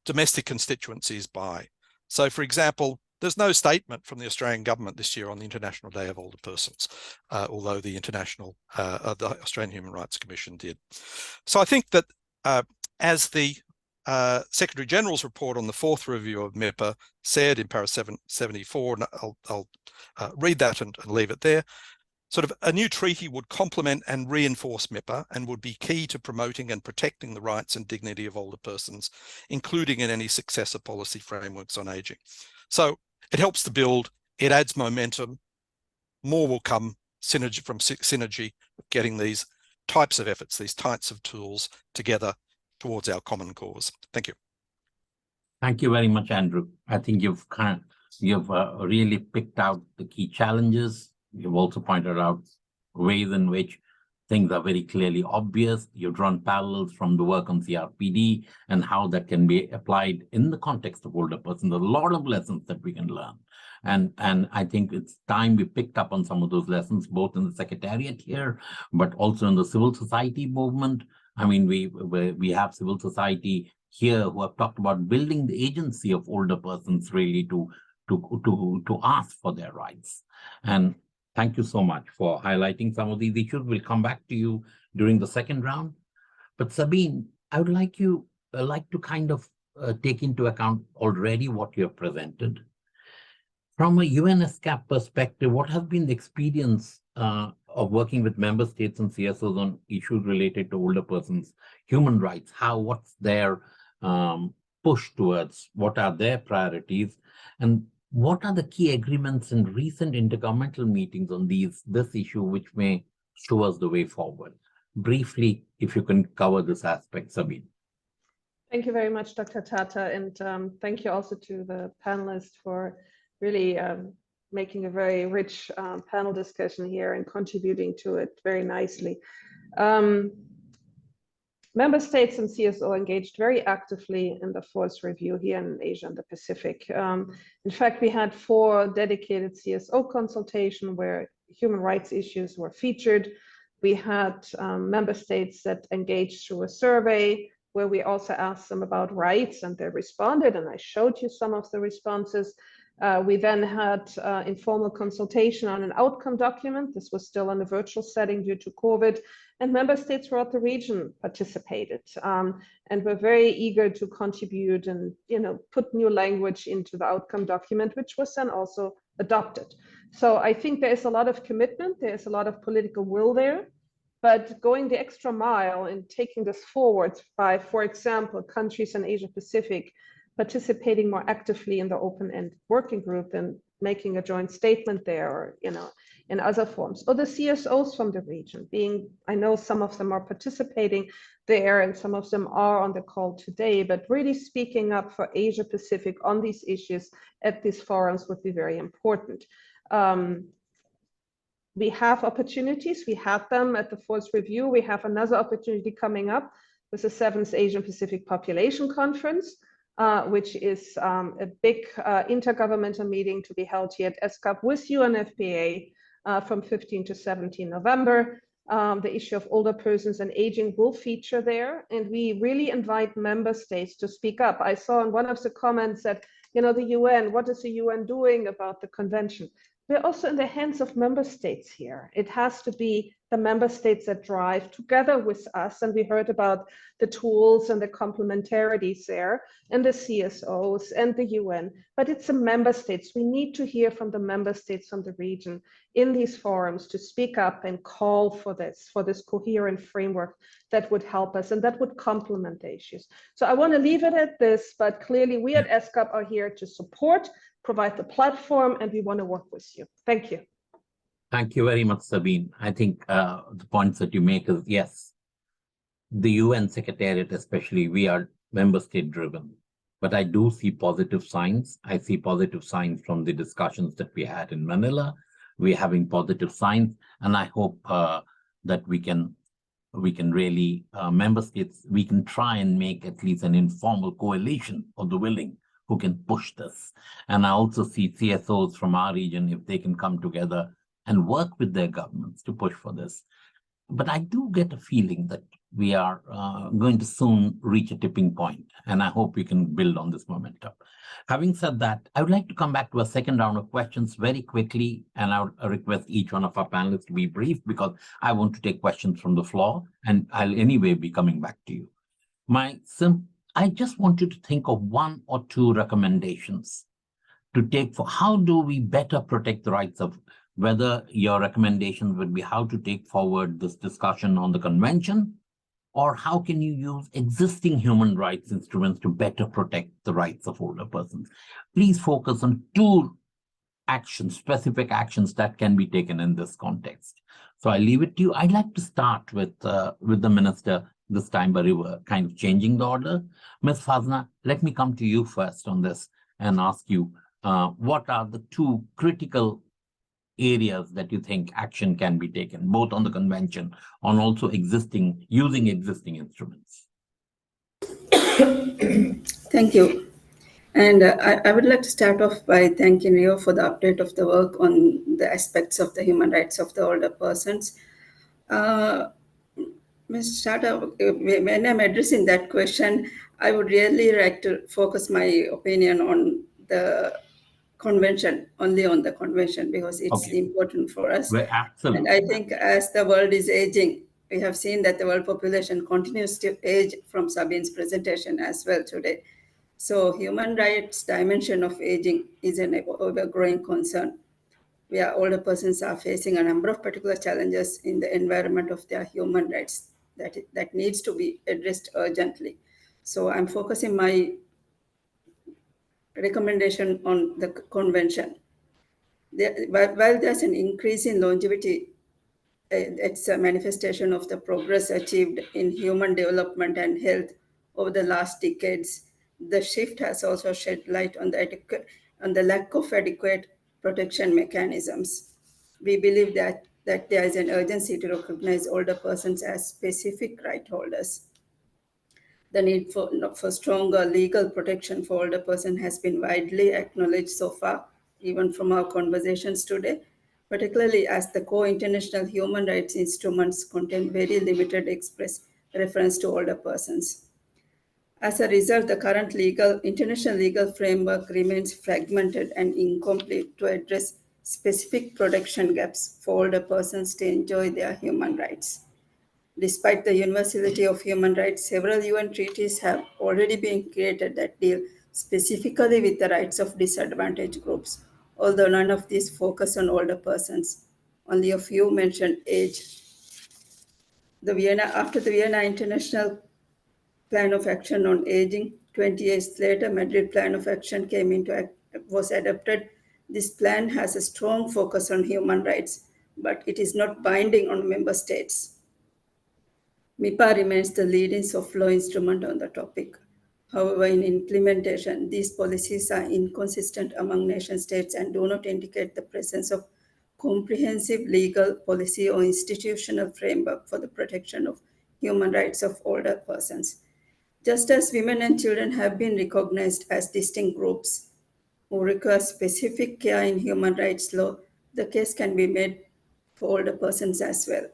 domestic constituencies by. So, for example, there's no statement from the Australian government this year on the International Day of Older Persons, although the the Australian Human Rights Commission did. So I think that as the Secretary General's report on the fourth review of MIPA said in para 774, and I'll read that and leave it there, sort of a new treaty would complement and reinforce MIPA and would be key to promoting and protecting the rights and dignity of older persons, including in any successor policy frameworks on aging. So it helps to build, it adds momentum, more will come from synergy of getting these types of efforts, these types of tools together towards our common cause. Thank you. Thank you very much, Andrew. I think you've really picked out the key challenges. You've also pointed out ways in which things are very clearly obvious. You've drawn parallels from the work on CRPD and how that can be applied in the context of older persons. There's a lot of lessons that we can learn. And I think it's time we picked up on some of those lessons, both in the Secretariat here, but also in the civil society movement. I mean, we have civil society here who have talked about building the agency of older persons really to ask for their rights. And thank you so much for highlighting some of these issues. We'll come back to you during the second round. But Sabine, I would like to kind of take into account already what you have presented. From a UN ESCAP perspective, what has been the experience of working with member states and CSOs on issues related to older persons' human rights? What's their push towards? What are their priorities? And what are the key agreements in recent intergovernmental meetings on this issue, which may show us the way forward? Briefly, if you can cover this aspect, Sabine. Thank you very much, Dr. Tata, and thank you also to the panelists for really making a very rich panel discussion here and contributing to it very nicely. Member states and CSO engaged very actively in the fourth review here in Asia and the Pacific. In fact, we had 4 dedicated CSO consultations where human rights issues were featured. We had member states that engaged through a survey where we also asked them about rights, and they responded, and I showed you some of the responses. We then had informal consultation on an outcome document. This was still in a virtual setting due to COVID, and member states throughout the region participated and were very eager to contribute and put new language into the outcome document, which was then also adopted. So I think there is a lot of commitment, there is a lot of political will there, but going the extra mile and taking this forward by, for example, countries in Asia Pacific participating more actively in the open-end working group and making a joint statement there, or in other forms, or the CSOs from the region I know some of them are participating there and some of them are on the call today, but really speaking up for Asia Pacific on these issues at these forums would be very important. We have opportunities, we had them at the fourth review, we have another opportunity coming up with the 7th Asian Pacific Population Conference, which is a big intergovernmental meeting to be held here at ESCAP with UNFPA from 15 to 17 November. The issue of older persons and aging will feature there, and we really invite member states to speak up. I saw in one of the comments that, the UN, what is the UN doing about the convention? We're also in the hands of member states here. It has to be the member states that drive together with us. And we heard about the tools and the complementarities there and the CSOs and the UN, but it's the member states. We need to hear from the member states from the region in these forums to speak up and call for this coherent framework that would help us and that would complement the issues. So I want to leave it at this, but clearly we at ESCAP are here to support, provide the platform, and we want to work with you. Thank you. Thank you very much, Sabine. I think the points that you make is, yes, the UN Secretariat especially, we are member state driven, but I do see positive signs. I see positive signs from the discussions that we had in Manila. We're having positive signs, and I hope that we can really, member states, we can try and make at least an informal coalition of the willing who can push this. And I also see CSOs from our region, if they can come together and work with their governments to push for this. But I do get a feeling that we are going to soon reach a tipping point, and I hope we can build on this momentum. Having said that, I would like to come back to a second round of questions very quickly, and I would request each one of our panelists to be brief because I want to take questions from the floor, and I'll anyway be coming back to you. I just want you to think of 1 or 2 recommendations to take for how do we better protect the rights of, whether your recommendations would be how to take forward this discussion on the convention, or how can you use existing human rights instruments to better protect the rights of older persons. Please focus on 2 actions, specific actions that can be taken in this context. So I leave it to you. I'd like to start with the minister this time, but we were kind of changing the order. Ms. Fazna, let me come to you first on this and ask you, what are the 2 critical areas that you think action can be taken, both on the convention, on also using existing instruments? Thank you. And I would like to start off by thanking Rio for the update of the work on the aspects of the human rights of the older persons. Ms. Shata, when I'm addressing that question, I would really like to focus my opinion on the convention, only on the convention, because it's important for us. Well, absolutely. And I think as the world is aging, we have seen that the world population continues to age from Sabine's presentation as well today. So human rights dimension of aging is an ever-growing concern. Where older persons are facing a number of particular challenges in the environment of their human rights that needs to be addressed urgently. So I'm focusing my recommendation on the convention. While there's an increase in longevity, it's a manifestation of the progress achieved in human development and health over the last decades. The shift has also shed light on the lack of adequate protection mechanisms. We believe that there is an urgency to recognize older persons as specific right holders. The need for stronger legal protection for older persons has been widely acknowledged so far, even from our conversations today, particularly as the core international human rights instruments contain very limited express reference to older persons. As a result, the current international legal framework remains fragmented and incomplete to address specific protection gaps for older persons to enjoy their human rights. Despite the universality of human rights, several UN treaties have already been created that deal specifically with the rights of disadvantaged groups, although none of these focus on older persons. Only a few mention age. After the Vienna International Plan of Action on Aging, 20 years later, Madrid Plan of Action was adopted. This plan has a strong focus on human rights, but it is not binding on member states. MIPA remains the leading soft law instrument on the topic. However, in implementation, these policies are inconsistent among nation states and do not indicate the presence of comprehensive legal policy or institutional framework for the protection of human rights of older persons. Just as women and children have been recognized as distinct groups who require specific care in human rights law, the case can be made for older persons as well.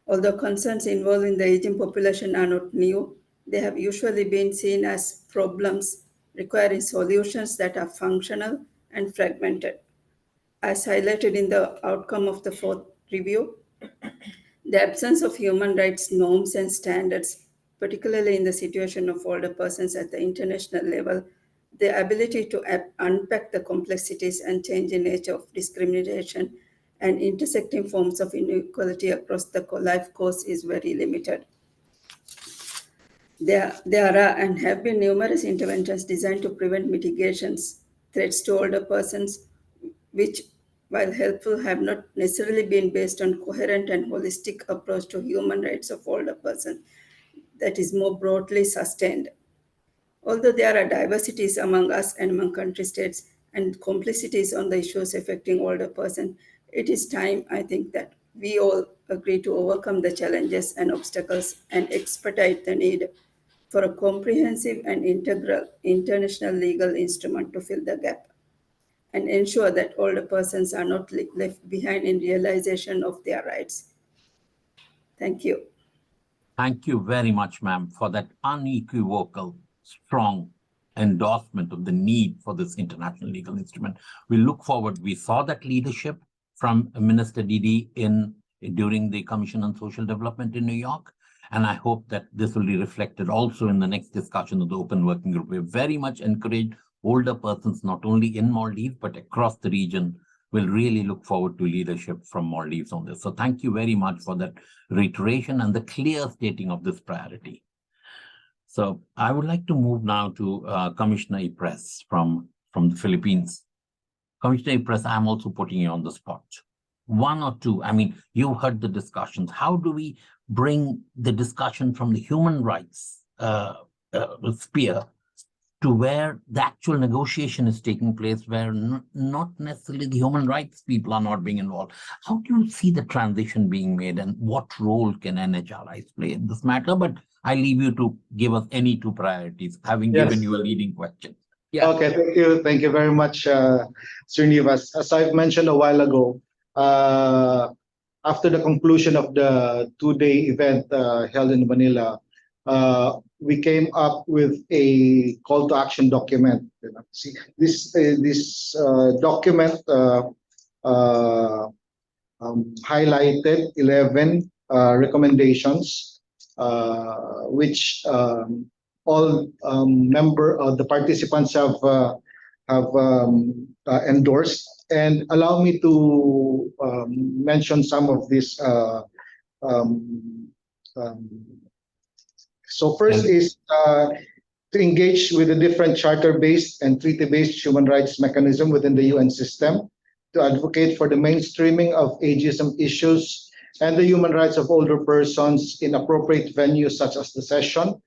Although concerns involving the aging population are not new, they have usually been seen as problems requiring solutions that are functional and fragmented. As highlighted in the outcome of the fourth review, the absence of human rights norms and standards, particularly in the situation of older persons at the international level, the ability to unpack the complexities and changing nature of discrimination and intersecting forms of inequality across the life course is very limited. There are and have been numerous interventions designed to prevent mitigations, threats to older persons, which, while helpful, have not necessarily been based on coherent and holistic approach to human rights of older persons that is more broadly sustained. Although there are diversities among us and among country states and complicities on the issues affecting older persons, it is time, I think, that we all agree to overcome the challenges and obstacles and expedite the need for a comprehensive and integral international legal instrument to fill the gap and ensure that older persons are not left behind in realization of their rights. Thank you. Thank you very much, ma'am, for that unequivocal, strong endorsement of the need for this international legal instrument. We look forward. We saw that leadership from Minister Didi during the Commission on Social Development in New York. And I hope that this will be reflected also in the next discussion of the Open Working Group. We very much encourage older persons, not only in Maldives, but across the region. We'll really look forward to leadership from Maldives on this. So thank you very much for that reiteration and the clear stating of this priority. So I would like to move now to Commissioner Ypres from the Philippines. Commissioner Ypres, I'm also putting you on the spot. One or two, I mean, you heard the discussions. How do we bring the discussion from the human rights sphere to where the actual negotiation is taking place, where not necessarily the human rights people are not being involved. How do you see the transition being made, and what role can NHRIs play in this matter? But I leave you to give us any two priorities, having given you a leading question. Yeah. Okay, thank you. Thank you very much, Srinivas. As I've mentioned a while ago, after the conclusion of the two-day event held in Manila, we came up with a call to action document. See, this document highlighted 11 recommendations, which all the participants have endorsed. And allow me to mention some of these. So first is to engage with a different charter-based and treaty-based human rights mechanism within the UN system, to advocate for the mainstreaming of ageism issues and the human rights of older persons in appropriate venues such as the session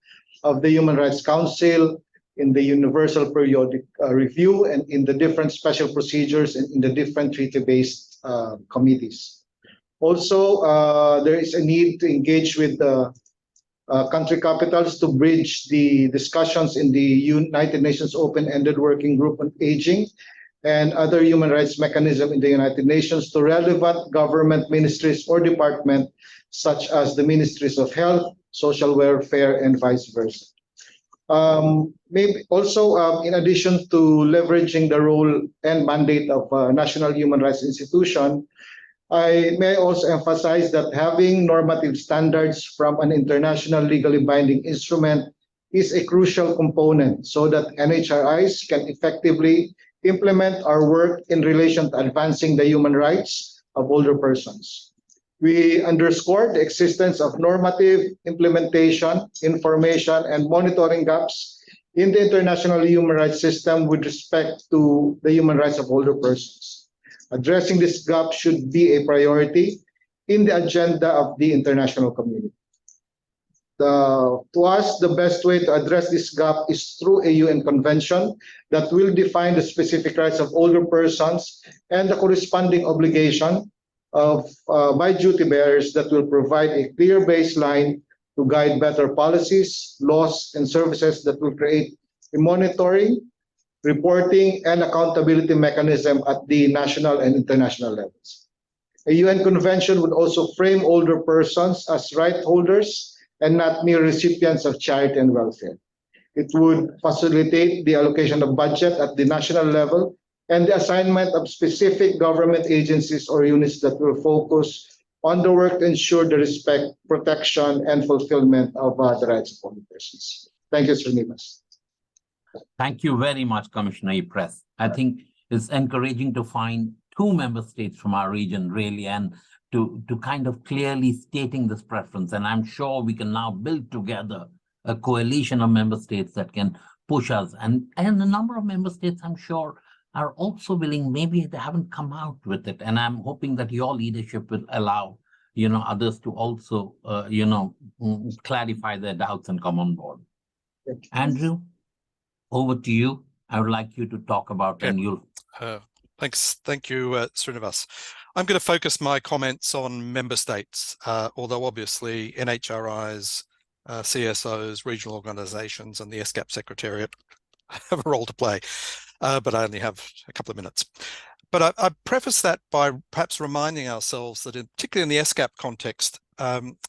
of the Human Rights Council, in the Universal Periodic Review, and in the different special procedures and in the different treaty-based committees. Also, there is a need to engage with the country capitals to bridge the discussions in the United Nations Open-Ended Working Group on Aging and other human rights mechanism in the United Nations to relevant government ministries or departments such as the Ministries of Health, Social Welfare, and vice versa. Maybe also, in addition to leveraging the role and mandate of national human rights institution, I may also emphasize that having normative standards from an international legally binding instrument is a crucial component so that NHRIs can effectively implement our work in relation to advancing the human rights of older persons. We underscored the existence of normative implementation, information, and monitoring gaps in the international human rights system with respect to the human rights of older persons. Addressing this gap should be a priority in the agenda of the international community. To us, the best way to address this gap is through a UN convention that will define the specific rights of older persons and the corresponding obligation by duty bearers that will provide a clear baseline to guide better policies, laws, and services that will create a monitoring, reporting, and accountability mechanism at the national and international levels. A UN convention would also frame older persons as right holders and not mere recipients of charity and welfare. It would facilitate the allocation of budget at the national level and the assignment of specific government agencies or units that will focus on the work to ensure the respect, protection, and fulfillment of the rights of older persons. Thank you, Srinivas. Thank you very much, Commissioner Ypres. I think it's encouraging to find two member states from our region, really, and to kind of clearly stating this preference. And I'm sure we can now build together a coalition of member states that can push us. And a number of member states, I'm sure, are also willing. Maybe they haven't come out with it. And I'm hoping that your leadership will allow, others to also, clarify their doubts and come on board. Andrew, over to you. I would like you to talk about, and you'll. Thanks. Thank you, Srinivas. I'm going to focus my comments on member states, although obviously NHRIs, CSOs, regional organizations, and the ESCAP Secretariat have a role to play, but I only have a couple of minutes. But I preface that by perhaps reminding ourselves that, particularly in the ESCAP context,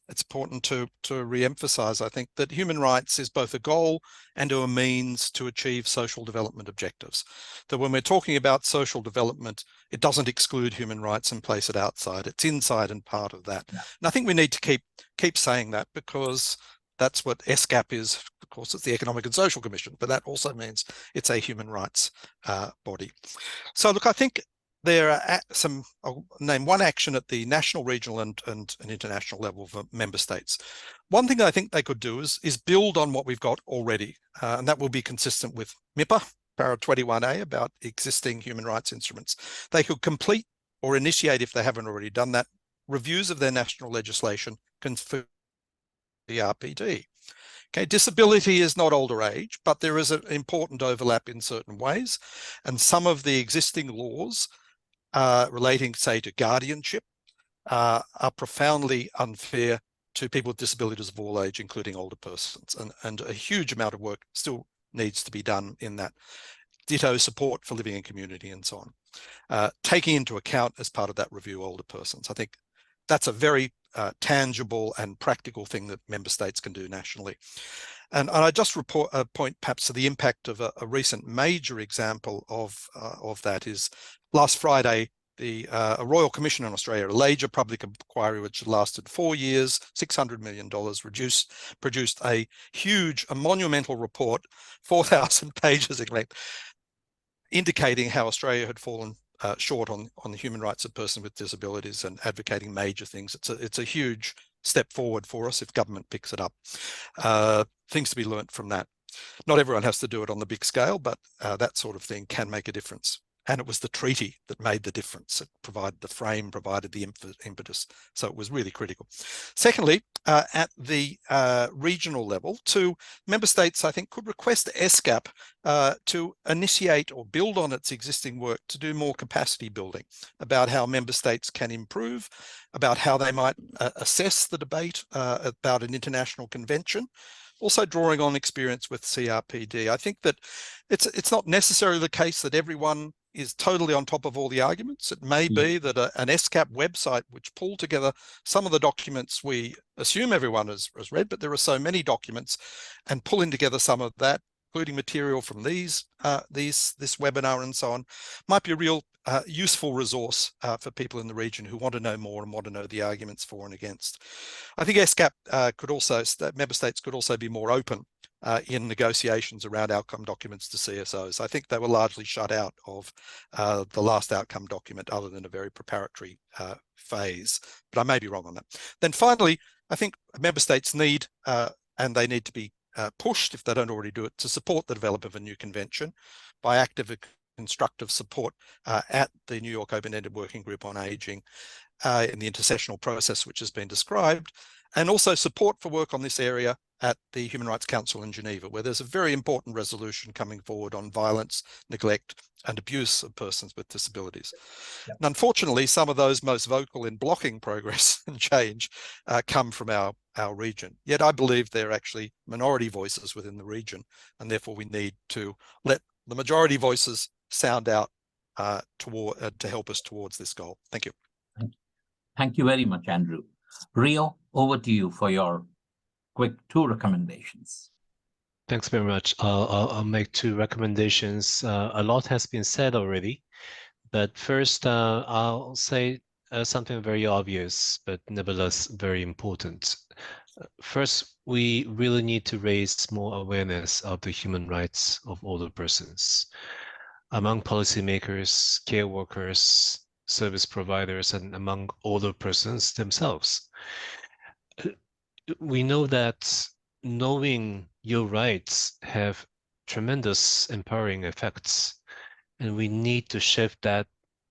it's important to re-emphasize, I think, that human rights is both a goal and a means to achieve social development objectives. That when we're talking about social development, it doesn't exclude human rights and place it outside. It's inside and part of that. Yeah. And I think we need to keep saying that, because that's what ESCAP is. Of course, it's the Economic and Social Commission, but that also means it's a human rights body. So look, I think there are I'll name one action at the national, regional, and international level for member states. One thing I think they could do is build on what we've got already, and that will be consistent with MIPA, Para 21A, about existing human rights instruments. They could complete or initiate, if they haven't already done that, reviews of their national legislation concerning the RPD. Okay, disability is not older age, but there is an important overlap in certain ways. And some of the existing laws relating, say, to guardianship are profoundly unfair to people with disabilities of all age, including older persons. And a huge amount of work still needs to be done in that. Ditto support for living in community and so on. Taking into account as part of that review older persons. I think that's a very tangible and practical thing that member states can do nationally. And I just point perhaps to the impact of a recent major example of that is last Friday, a Royal Commission in Australia, a major public inquiry which lasted 4 years, $600 million, produced a huge, a monumental report, 4,000 pages in length, indicating how Australia had fallen short on the human rights of persons with disabilities and advocating major things. It's a huge step forward for us if government picks it up. Things to be learnt from that. Not everyone has to do it on the big scale, but that sort of thing can make a difference. And it was the treaty that made the difference. It provided the frame, provided the impetus. So it was really critical. Secondly, at the regional level, member states, I think, could request ESCAP to initiate or build on its existing work to do more capacity building about how member states can improve, about how they might assess the debate about an international convention. Also drawing on experience with CRPD. I think that it's not necessarily the case that everyone is totally on top of all the arguments. It may be that an ESCAP website which pulled together some of the documents we assume everyone has read, but there are so many documents, and pulling together some of that, including material from this webinar and so on, might be a real useful resource for people in the region who want to know more and want to know the arguments for and against. I think ESCAP could also, member states could also be more open in negotiations around outcome documents to CSOs. I think they were largely shut out of the last outcome document other than a very preparatory phase, but I may be wrong on that. Then finally, I think member states need, and they need to be pushed, if they don't already do it, to support the development of a new convention by active constructive support at the New York Open-Ended Working Group on Aging in the intersessional process which has been described, and also support for work on this area at the Human Rights Council in Geneva, where there's a very important resolution coming forward on violence, neglect, and abuse of persons with disabilities. Yep. And unfortunately, some of those most vocal in blocking progress and change come from our region. Yet I believe they're actually minority voices within the region, and therefore we need to let the majority voices sound out to help us towards this goal. Thank you. Thank you very much, Andrew. Rio, over to you for your quick 2 recommendations. Thanks very much. I'll make 2 recommendations. A lot has been said already, but first I'll say something very obvious, but nevertheless very important. First, we really need to raise more awareness of the human rights of older persons among policymakers, care workers, service providers, and among older persons themselves. We know that knowing your rights have tremendous empowering effects, and we need to shift that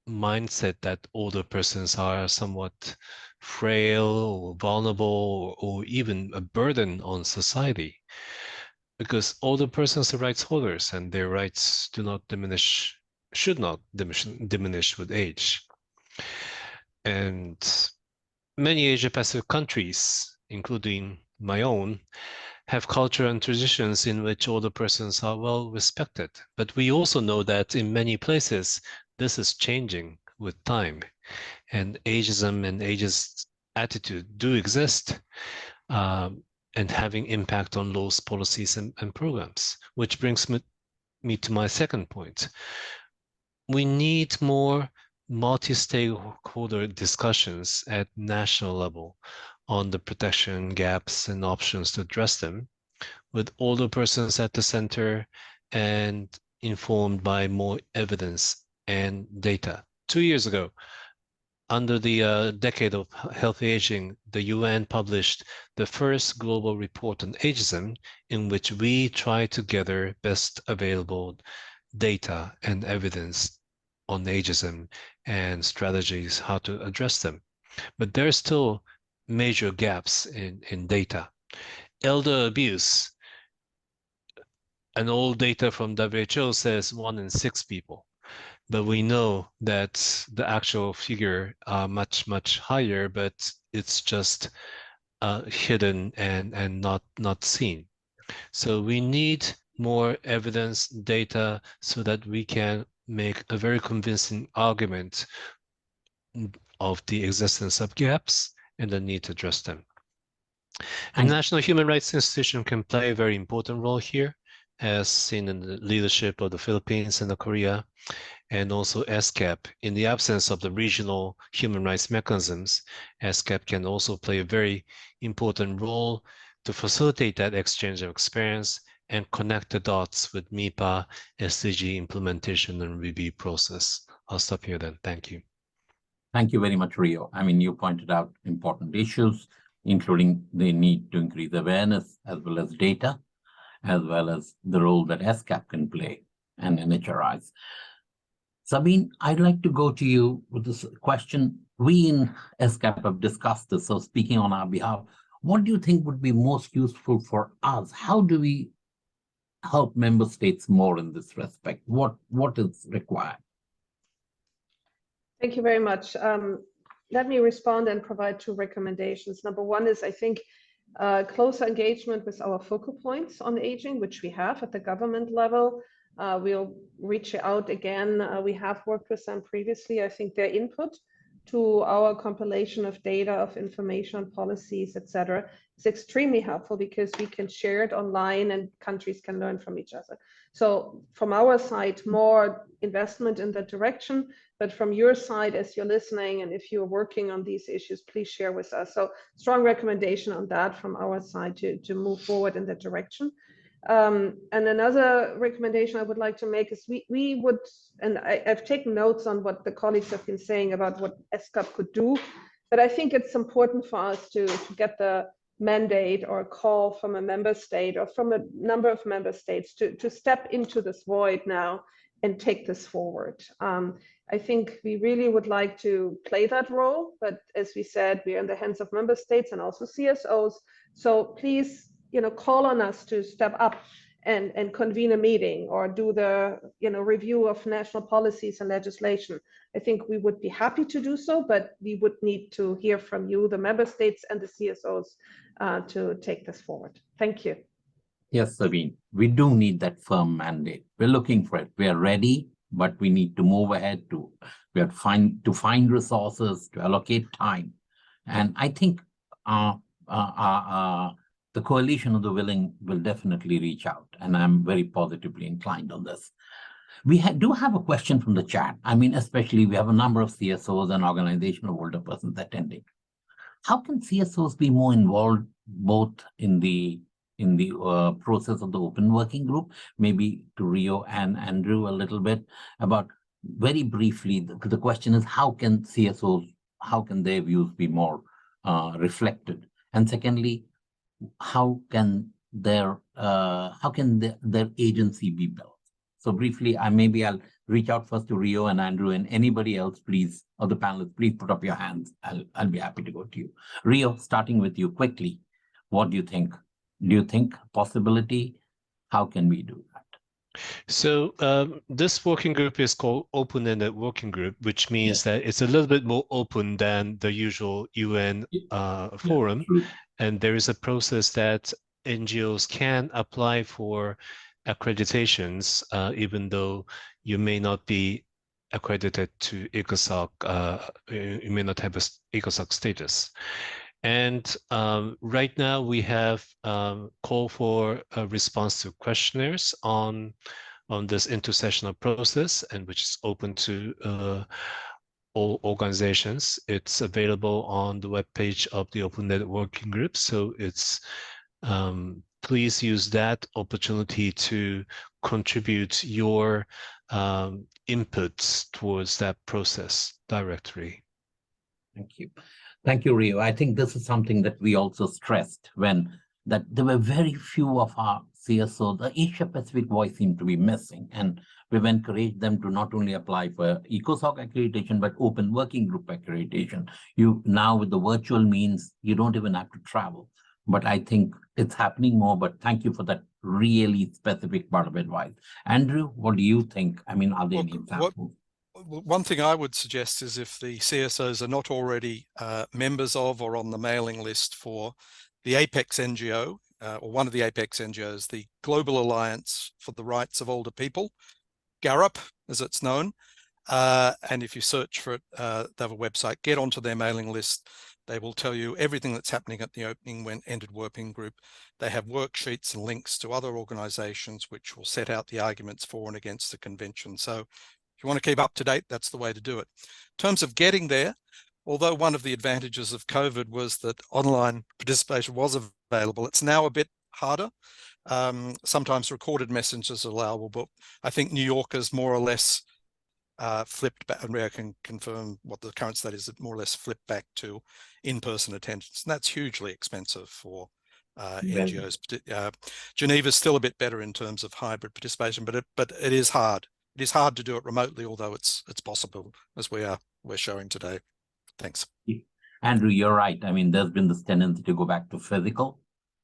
mindset that older persons are somewhat frail or vulnerable or even a burden on society, because older persons are rights holders and their rights do not diminish, should not diminish with age. And many Asia-Pacific countries, including my own, have culture and traditions in which older persons are well respected. But we also know that in many places, this is changing with time, and ageism and ageist attitude do exist and having impact on those policies and programs, which brings me to my second point. We need more multi-stakeholder discussions at national level on the protection gaps and options to address them, with older persons at the center and informed by more evidence and data. 2 years ago, under the decade of healthy aging, the UN published the first global report on ageism, in which we try to gather best available data and evidence on ageism and strategies how to address them. But there are still major gaps in data. elder abuse, and all data from WHO says 1 in 6 people. But we know that the actual figure are much, much higher, but it's just hidden and not seen. So we need more evidence data so that we can make a very convincing argument of the existence of gaps and the need to address them. And the National Human Rights Institution can play a very important role here, as seen in the leadership of the Philippines and the Korea, and also ESCAP. In the absence of the regional human rights mechanisms, ESCAP can also play a very important role to facilitate that exchange of experience and connect the dots with MIPA, SDG implementation and review process. I'll stop here then. Thank you. Thank you very much, Rio. I mean, you pointed out important issues, including the need to increase awareness as well as data, as well as the role that ESCAP can play and NHRIs. Sabine, I'd like to go to you with this question. We in ESCAP have discussed this, so speaking on our behalf, what do you think would be most useful for us? How do we help member states more in this respect? What is required? Thank you very much. Let me respond and provide 2 recommendations. Number 1 is, I think, closer engagement with our focal points on aging, which we have at the government level. We'll reach out again. We have worked with them previously. I think their input to our compilation of data, of information, policies, etc., is extremely helpful because we can share it online and countries can learn from each other. So from our side, more investment in that direction, but from your side, as you're listening, and if you're working on these issues, please share with us. So strong recommendation on that from our side to move forward in that direction. And another recommendation I would like to make is we would, and I've taken notes on what the colleagues have been saying about what ESCAP could do, but I think it's important for us to get the mandate or call from a member state or from a number of member states to step into this void now and take this forward. I think we really would like to play that role, but as we said, we are in the hands of member states and also CSOs. So please, call on us to step up and convene a meeting or do the, review of national policies and legislation. I think we would be happy to do so, but we would need to hear from you, the member states and the CSOs, to take this forward. Thank you. Yes, Sabine, we do need that firm mandate. We're looking for it. We are ready, but we need to move ahead we have to find resources, to allocate time. And I think the coalition of the willing will definitely reach out, and I'm very positively inclined on this. We do have a question from the chat. I mean, especially we have a number of CSOs and organization of older persons attending. How can CSOs be more involved both in the process of the open working group? Maybe to Rio and Andrew a little bit about, very briefly, the question is how can CSOs, how can their views be more reflected? And secondly, how can their agency be built? So briefly, I'll reach out first to Rio and Andrew, and anybody else, please, or the panelists, please put up your hands. I'll be happy to go to you. Rio, starting with you quickly, what do you think? Do you think possibility? How can we do that? So this working group is called Open-Ended Working Group, which means that it's a little bit more open than the usual UN forum. And there is a process that NGOs can apply for accreditations, even though you may not be accredited to ECOSOC, you may not have a ECOSOC status. And right now we have call for a response to questionnaires on this intersessional process, and which is open to all organizations. It's available on the webpage of the Open-Ended Working Group. So it's please use that opportunity to contribute your inputs towards that process directly. Thank you. Thank you, Rio. I think this is something that we also stressed that there were very few of our CSOs. The Asia Pacific voice seemed to be missing, and we've encouraged them to not only apply for ECOSOC accreditation, but open working group accreditation. Now with the virtual means, you don't even have to travel. but I think it's happening more. But thank you for that really specific part of advice. Andrew, what do you think? I mean, are there any examples? One thing I would suggest is if the CSOs are not already members of or on the mailing list for the Apex NGO, or one of the Apex NGOs, the Global Alliance for the Rights of Older People, GARUP, as it's known. And if you search for it, they have a website, get onto their mailing list. They will tell you everything that's happening at the open-ended working group. They have worksheets and links to other organizations which will set out the arguments for and against the convention. So if you want to keep up to date, that's the way to do it. In terms of getting there, although one of the advantages of COVID was that online participation was available, it's now a bit harder. Sometimes recorded messages are allowable, but I think New Yorkers more or less flipped back, and Ria can confirm what the current state is, it more or less flipped back to in-person attendance. And that's hugely expensive for NGOs. Geneva's still a bit better in terms of hybrid participation, but it is hard. It is hard to do it remotely, although it's possible, as we're showing today. Thanks. Andrew, you're right. I mean, there's been this tendency to go back to physical.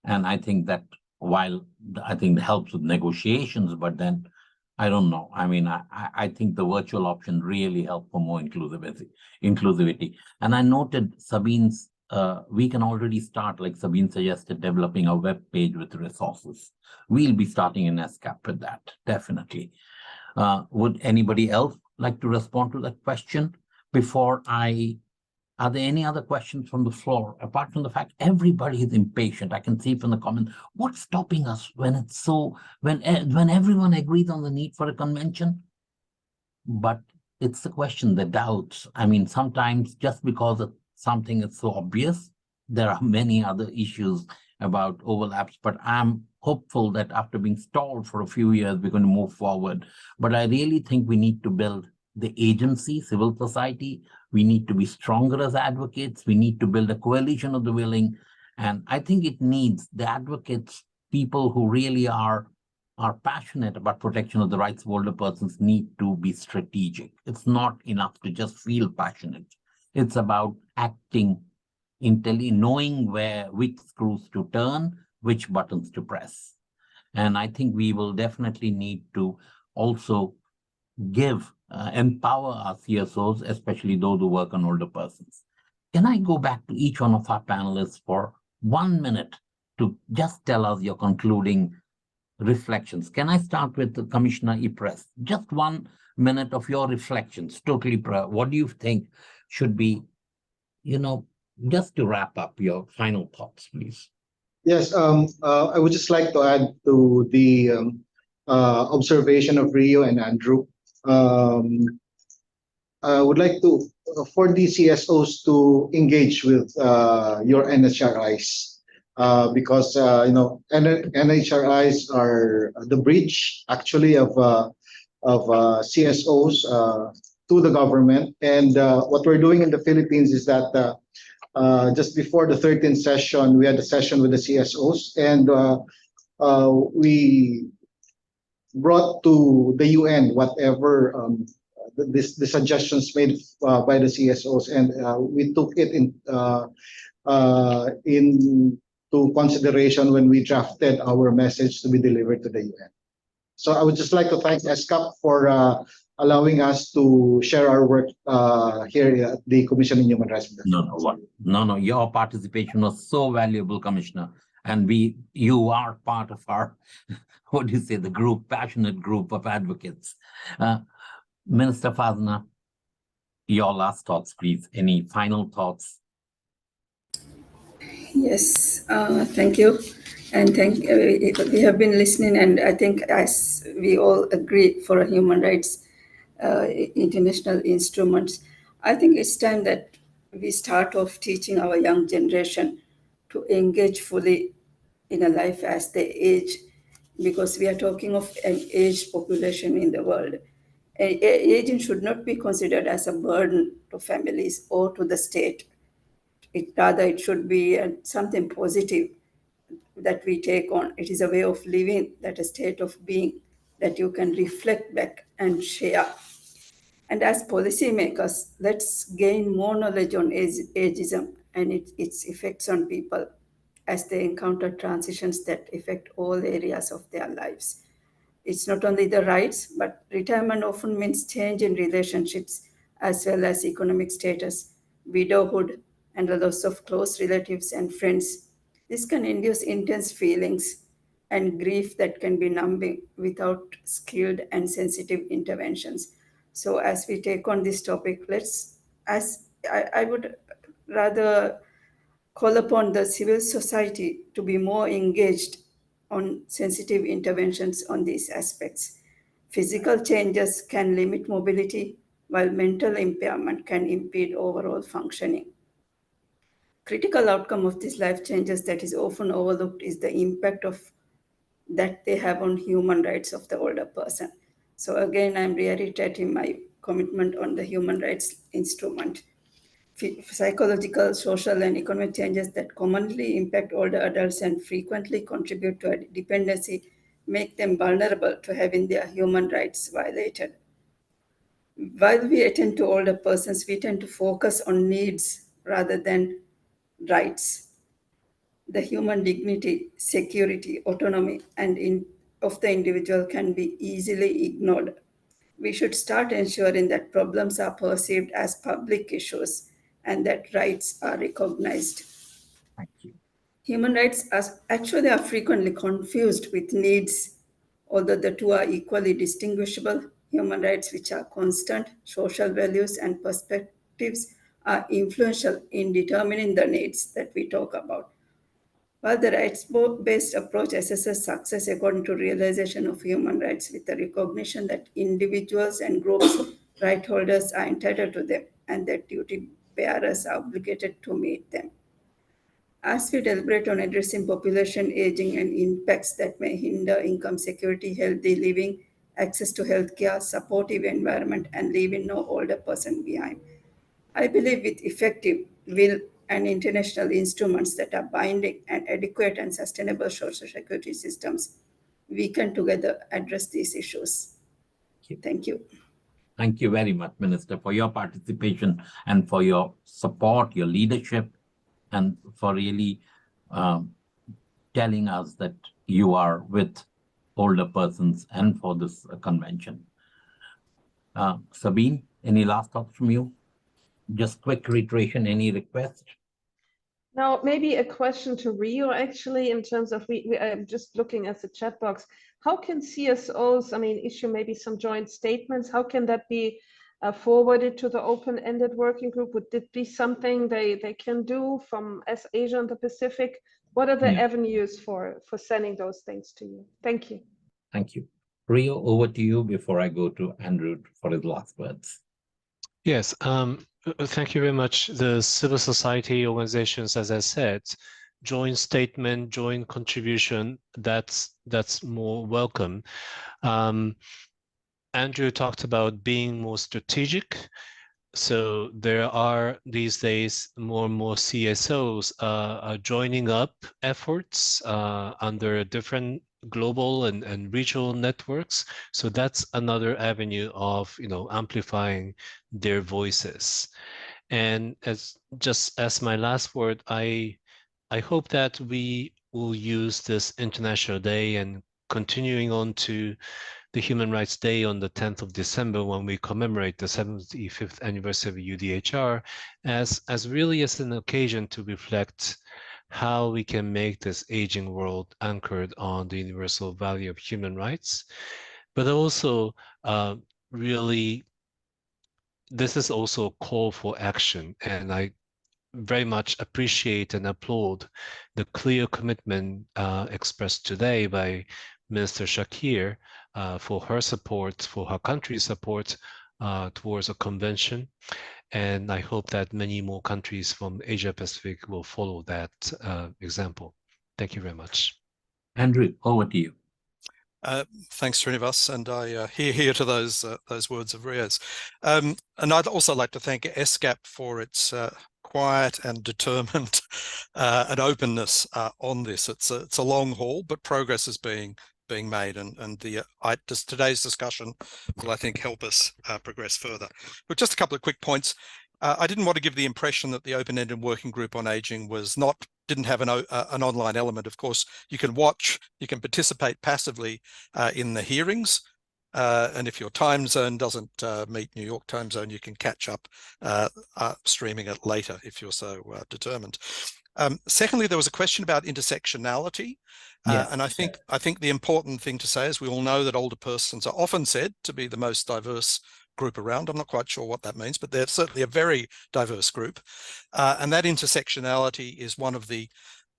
And I think that while I think it helps with negotiations, but then I don't know. I mean, I think the virtual option really helped for more inclusivity. And I noted Sabine's, we can already start, like Sabine suggested, developing a web page with resources. We'll be starting in ESCAP with that, definitely. Would anybody else like to respond to that question before are there any other questions from the floor? Apart from the fact everybody is impatient, I can see from the comments, what's stopping us when it's so, when everyone agrees on the need for a convention? But it's the question, the doubts. I mean, sometimes just because something is so obvious, there are many other issues about overlaps, but I'm hopeful that after being stalled for a few years, we're going to move forward. But I really think we need to build the agency, civil society. We need to be stronger as advocates. We need to build a coalition of the willing. And I think it needs the advocates, people who really are passionate about protection of the rights of older persons need to be strategic. It's not enough to just feel passionate. It's about acting knowing which screws to turn, which buttons to press. And I think we will definitely need to also empower our CSOs, especially those who work on older persons. Can I go back to each one of our panelists for 1 minute to just tell us your concluding reflections? Can I start with Commissioner Ypres? Just 1 minute of your reflections, totally. What do you think should be, just to wrap up, your final thoughts, please? Yes, I would just like to add to the observation of Rio and Andrew. I would like to, for the CSOs to engage with your NHRIs, because NHRIs are the bridge actually of CSOs to the government. And what we're doing in the Philippines is that just before the 13th session, we had a session with the CSOs, and we brought to the UN whatever the suggestions made by the CSOs, and we took it into consideration when we drafted our message to be delivered to the UN. So I would just like to thank ESCAP for allowing us to share our work here at the Commission on Human Rights. No, your participation was so valuable, Commissioner. And you are part of our, what do you say, the passionate group of advocates. Minister Fazna, your last thoughts, please. Any final thoughts? Yes, thank you. And we have been listening, and I think as we all agree for human rights international instruments, I think it's time that we start off teaching our young generation to engage fully in a life as they age, because we are talking of an aged population in the world. Aging should not be considered as a burden to families or to the state. Rather, it should be something positive that we take on. It is a way of living, that a state of being that you can reflect back and share. And as policymakers, let's gain more knowledge on ageism and its effects on people. as they encounter transitions that affect all areas of their lives. It's not only the rights, but retirement often means change in relationships as well as economic status, widowhood, and the loss of close relatives and friends. This can induce intense feelings and grief that can be numbing without skilled and sensitive interventions. So as we take on this topic, I would rather call upon the civil society to be more engaged on sensitive interventions on these aspects. Physical changes can limit mobility, while mental impairment can impede overall functioning. Critical outcome of these life changes that is often overlooked is the impact of that they have on human rights of the older person. So again, I'm reiterating my commitment on the human rights instrument. Psychological, social, and economic changes that commonly impact older adults and frequently contribute to a dependency make them vulnerable to having their human rights violated. While we attend to older persons, we tend to focus on needs rather than rights. The human dignity, security, autonomy, of the individual can be easily ignored. We should start ensuring that problems are perceived as public issues and that rights are recognized. Thank you. Human rights are frequently confused with needs, although the two are equally distinguishable. Human rights, which are constant, social values and perspectives, are influential in determining the needs that we talk about. While the rights-based approach assesses success according to realization of human rights with the recognition that individuals and groups, right holders are entitled to them and that duty bearers are obligated to meet them. As we deliberate on addressing population aging and impacts that may hinder income security, healthy living, access to healthcare, supportive environment, and leaving no older person behind, I believe with effective will and international instruments that are binding and adequate and sustainable social security systems, we can together address these issues. Thank you. Thank you very much, Minister, for your participation and for your support, your leadership, and for really telling us that you are with older persons and for this convention. Sabine, any last thoughts from you? Just quick reiteration, any request? Now, maybe a question to Rio, actually, in terms of, I'm just looking at the chat box. How can CSOs, issue maybe some joint statements? How can that be forwarded to the open-ended working group? Would it be something they can do from as Asia and the Pacific? What are the avenues for sending those things to you? Thank you. Thank you. Rio, over to you before I go to Andrew for his last words. Yes, thank you very much. The civil society organizations, as I said, joint statement, joint contribution, that's more welcome. Andrew talked about being more strategic. So there are these days more and more CSOs are joining up efforts under different global and regional networks. So that's another avenue of amplifying their voices. And as my last word, I hope that we will use this International Day and continuing on to the Human Rights Day on the 10th of December, when we commemorate the 75th anniversary of UDHR, as really as an occasion to reflect how we can make this aging world anchored on the universal value of human rights. But also, really, this is also a call for action. And I very much appreciate and applaud the clear commitment expressed today by Minister Shakir for her support, for her country's support towards a convention. And I hope that many more countries from Asia Pacific will follow that example. Thank you very much. Andrew, over to you. Thanks, Srinivas, and I hear to those words of Rio's. And I'd also like to thank ESCAP for its quiet and determined and openness on this. It's a long haul, but progress is being made, and today's discussion will, I think, help us progress further. But just a couple of quick points. I didn't want to give the impression that the open-ended working group on aging was not didn't have an online element. Of course, you can watch, you can participate passively in the hearings. And if your time zone doesn't meet New York time zone, you can catch up streaming it later if you're so determined. Secondly, there was a question about intersectionality. Yes. And I think the important thing to say is we all know that older persons are often said to be the most diverse group around. I'm not quite sure what that means, but they're certainly a very diverse group. And that intersectionality is one of the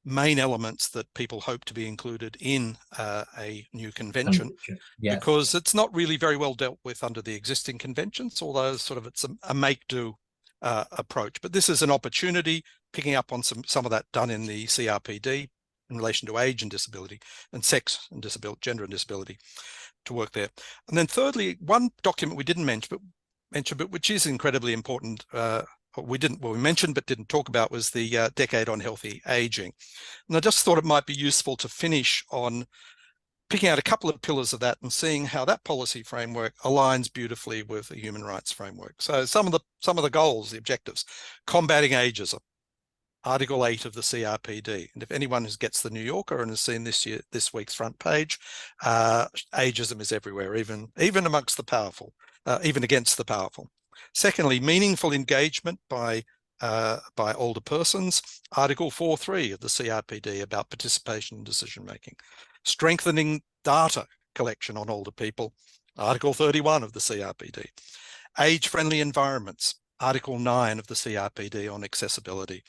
main elements that people hope to be included in a new convention, yes, because it's not really very well dealt with under the existing conventions, although sort of it's a make-do approach. But this is an opportunity, picking up on some of that done in the CRPD in relation to age and disability and sex and disability, gender and disability, to work there. And then thirdly, one document we didn't mention, but which is incredibly important, we mentioned but didn't talk about, was the Decade on Healthy Aging. And I just thought it might be useful to finish on picking out a couple of pillars of that and seeing how that policy framework aligns beautifully with a human rights framework. So some of the goals, the objectives: combating ageism, Article 8 of the CRPD. And if anyone who gets the New Yorker and has seen this week's front page, ageism is everywhere, even amongst the powerful, even against the powerful. Secondly, meaningful engagement by older persons, Article 4.3 of the CRPD about participation in decision making. Strengthening data collection on older people, Article 31 of the CRPD. Age-friendly environments, Article 9 of the CRPD on accessibility.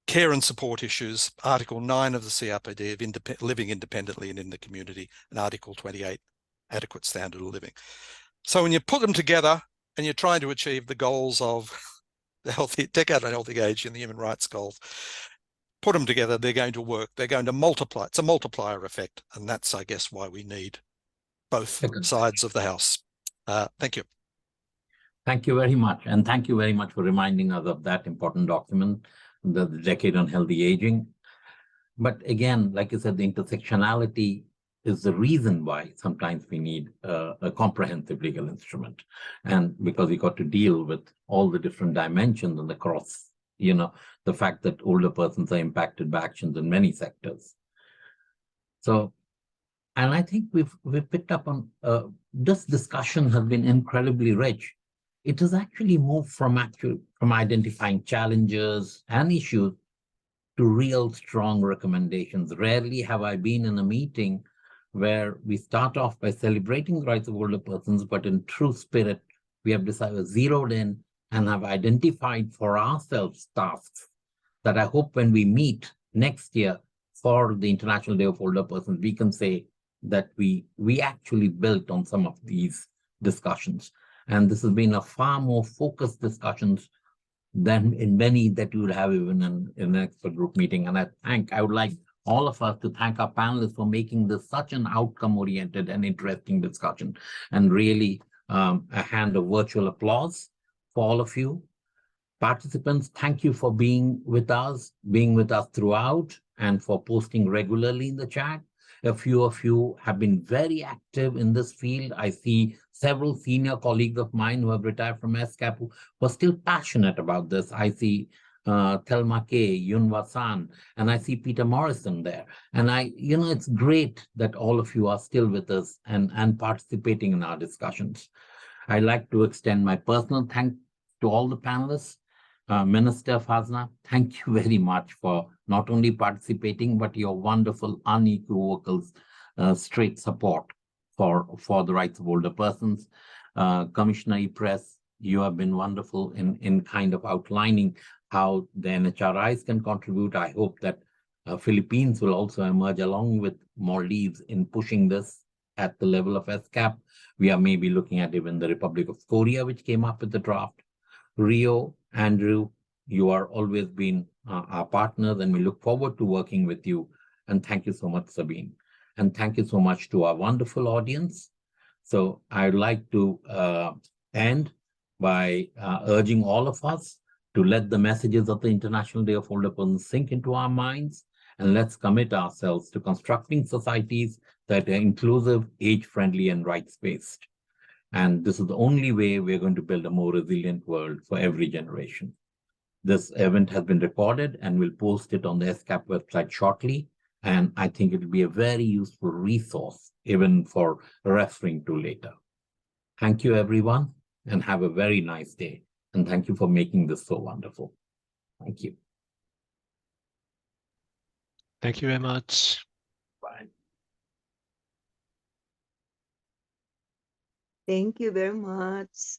Care and support issues, Article 9 of the CRPD of living independently and in the community, and Article 28, adequate standard of living. So when you put them together and you're trying to achieve the goals of the Decade on Healthy Age and the human rights goals, put them together, they're going to work. They're going to multiply. It's a multiplier effect. And that's, I guess, why we need both sides of the house. Thank you. Thank you very much. And thank you very much for reminding us of that important document, the Decade on Healthy Aging. But again, like I said, the intersectionality is the reason why sometimes we need a comprehensive legal instrument. And because we got to deal with all the different dimensions and the cross, the fact that older persons are impacted by actions in many sectors. So, and I think we've picked up on, this discussion has been incredibly rich. It has actually moved from identifying challenges and issues to real strong recommendations. Rarely have I been in a meeting where we start off by celebrating the rights of older persons, but in true spirit, we have decided, zeroed in and have identified for ourselves tasks that I hope when we meet next year for the International Day of Older Persons, we can say that we actually built on some of these discussions. And this has been a far more focused discussions than in many that you would have even in an expert group meeting. And I would like all of us to thank our panelists for making this such an outcome-oriented and interesting discussion. And really a hand of virtual applause for all of you. Participants, thank you for being with us throughout, and for posting regularly in the chat. A few of you have been very active in this field. I see several senior colleagues of mine who have retired from ESCAP who are still passionate about this. I see Thelma K, Yunwa San, and I see Peter Morrison there. And it's great that all of you are still with us and participating in our discussions. I'd like to extend my personal thanks to all the panelists. Minister Fazna, thank you very much for not only participating, but your wonderful, unequivocal, straight support for the rights of older persons. Commissioner Ypres, you have been wonderful in kind of outlining how the NHRIs can contribute. I hope that Philippines will also emerge along with Maldives in pushing this at the level of ESCAP. We are maybe looking at even the Republic of Korea, which came up with the draft. Rio, Andrew, you are always been our partners, and we look forward to working with you. And thank you so much, Sabine. And thank you so much to our wonderful audience. So I'd like to end by urging all of us to let the messages of the International Day of Older Persons sink into our minds, and let's commit ourselves to constructing societies that are inclusive, age-friendly, and rights-based. And this is the only way we're going to build a more resilient world for every generation. This event has been recorded and we'll post it on the ESCAP website shortly. And I think it will be a very useful resource, even for referring to later. Thank you, everyone, and have a very nice day. And thank you for making this so wonderful. Thank you. Thank you very much. Bye. Thank you very much.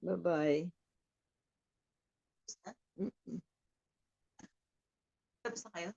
Bye-bye. Tapos na kayo?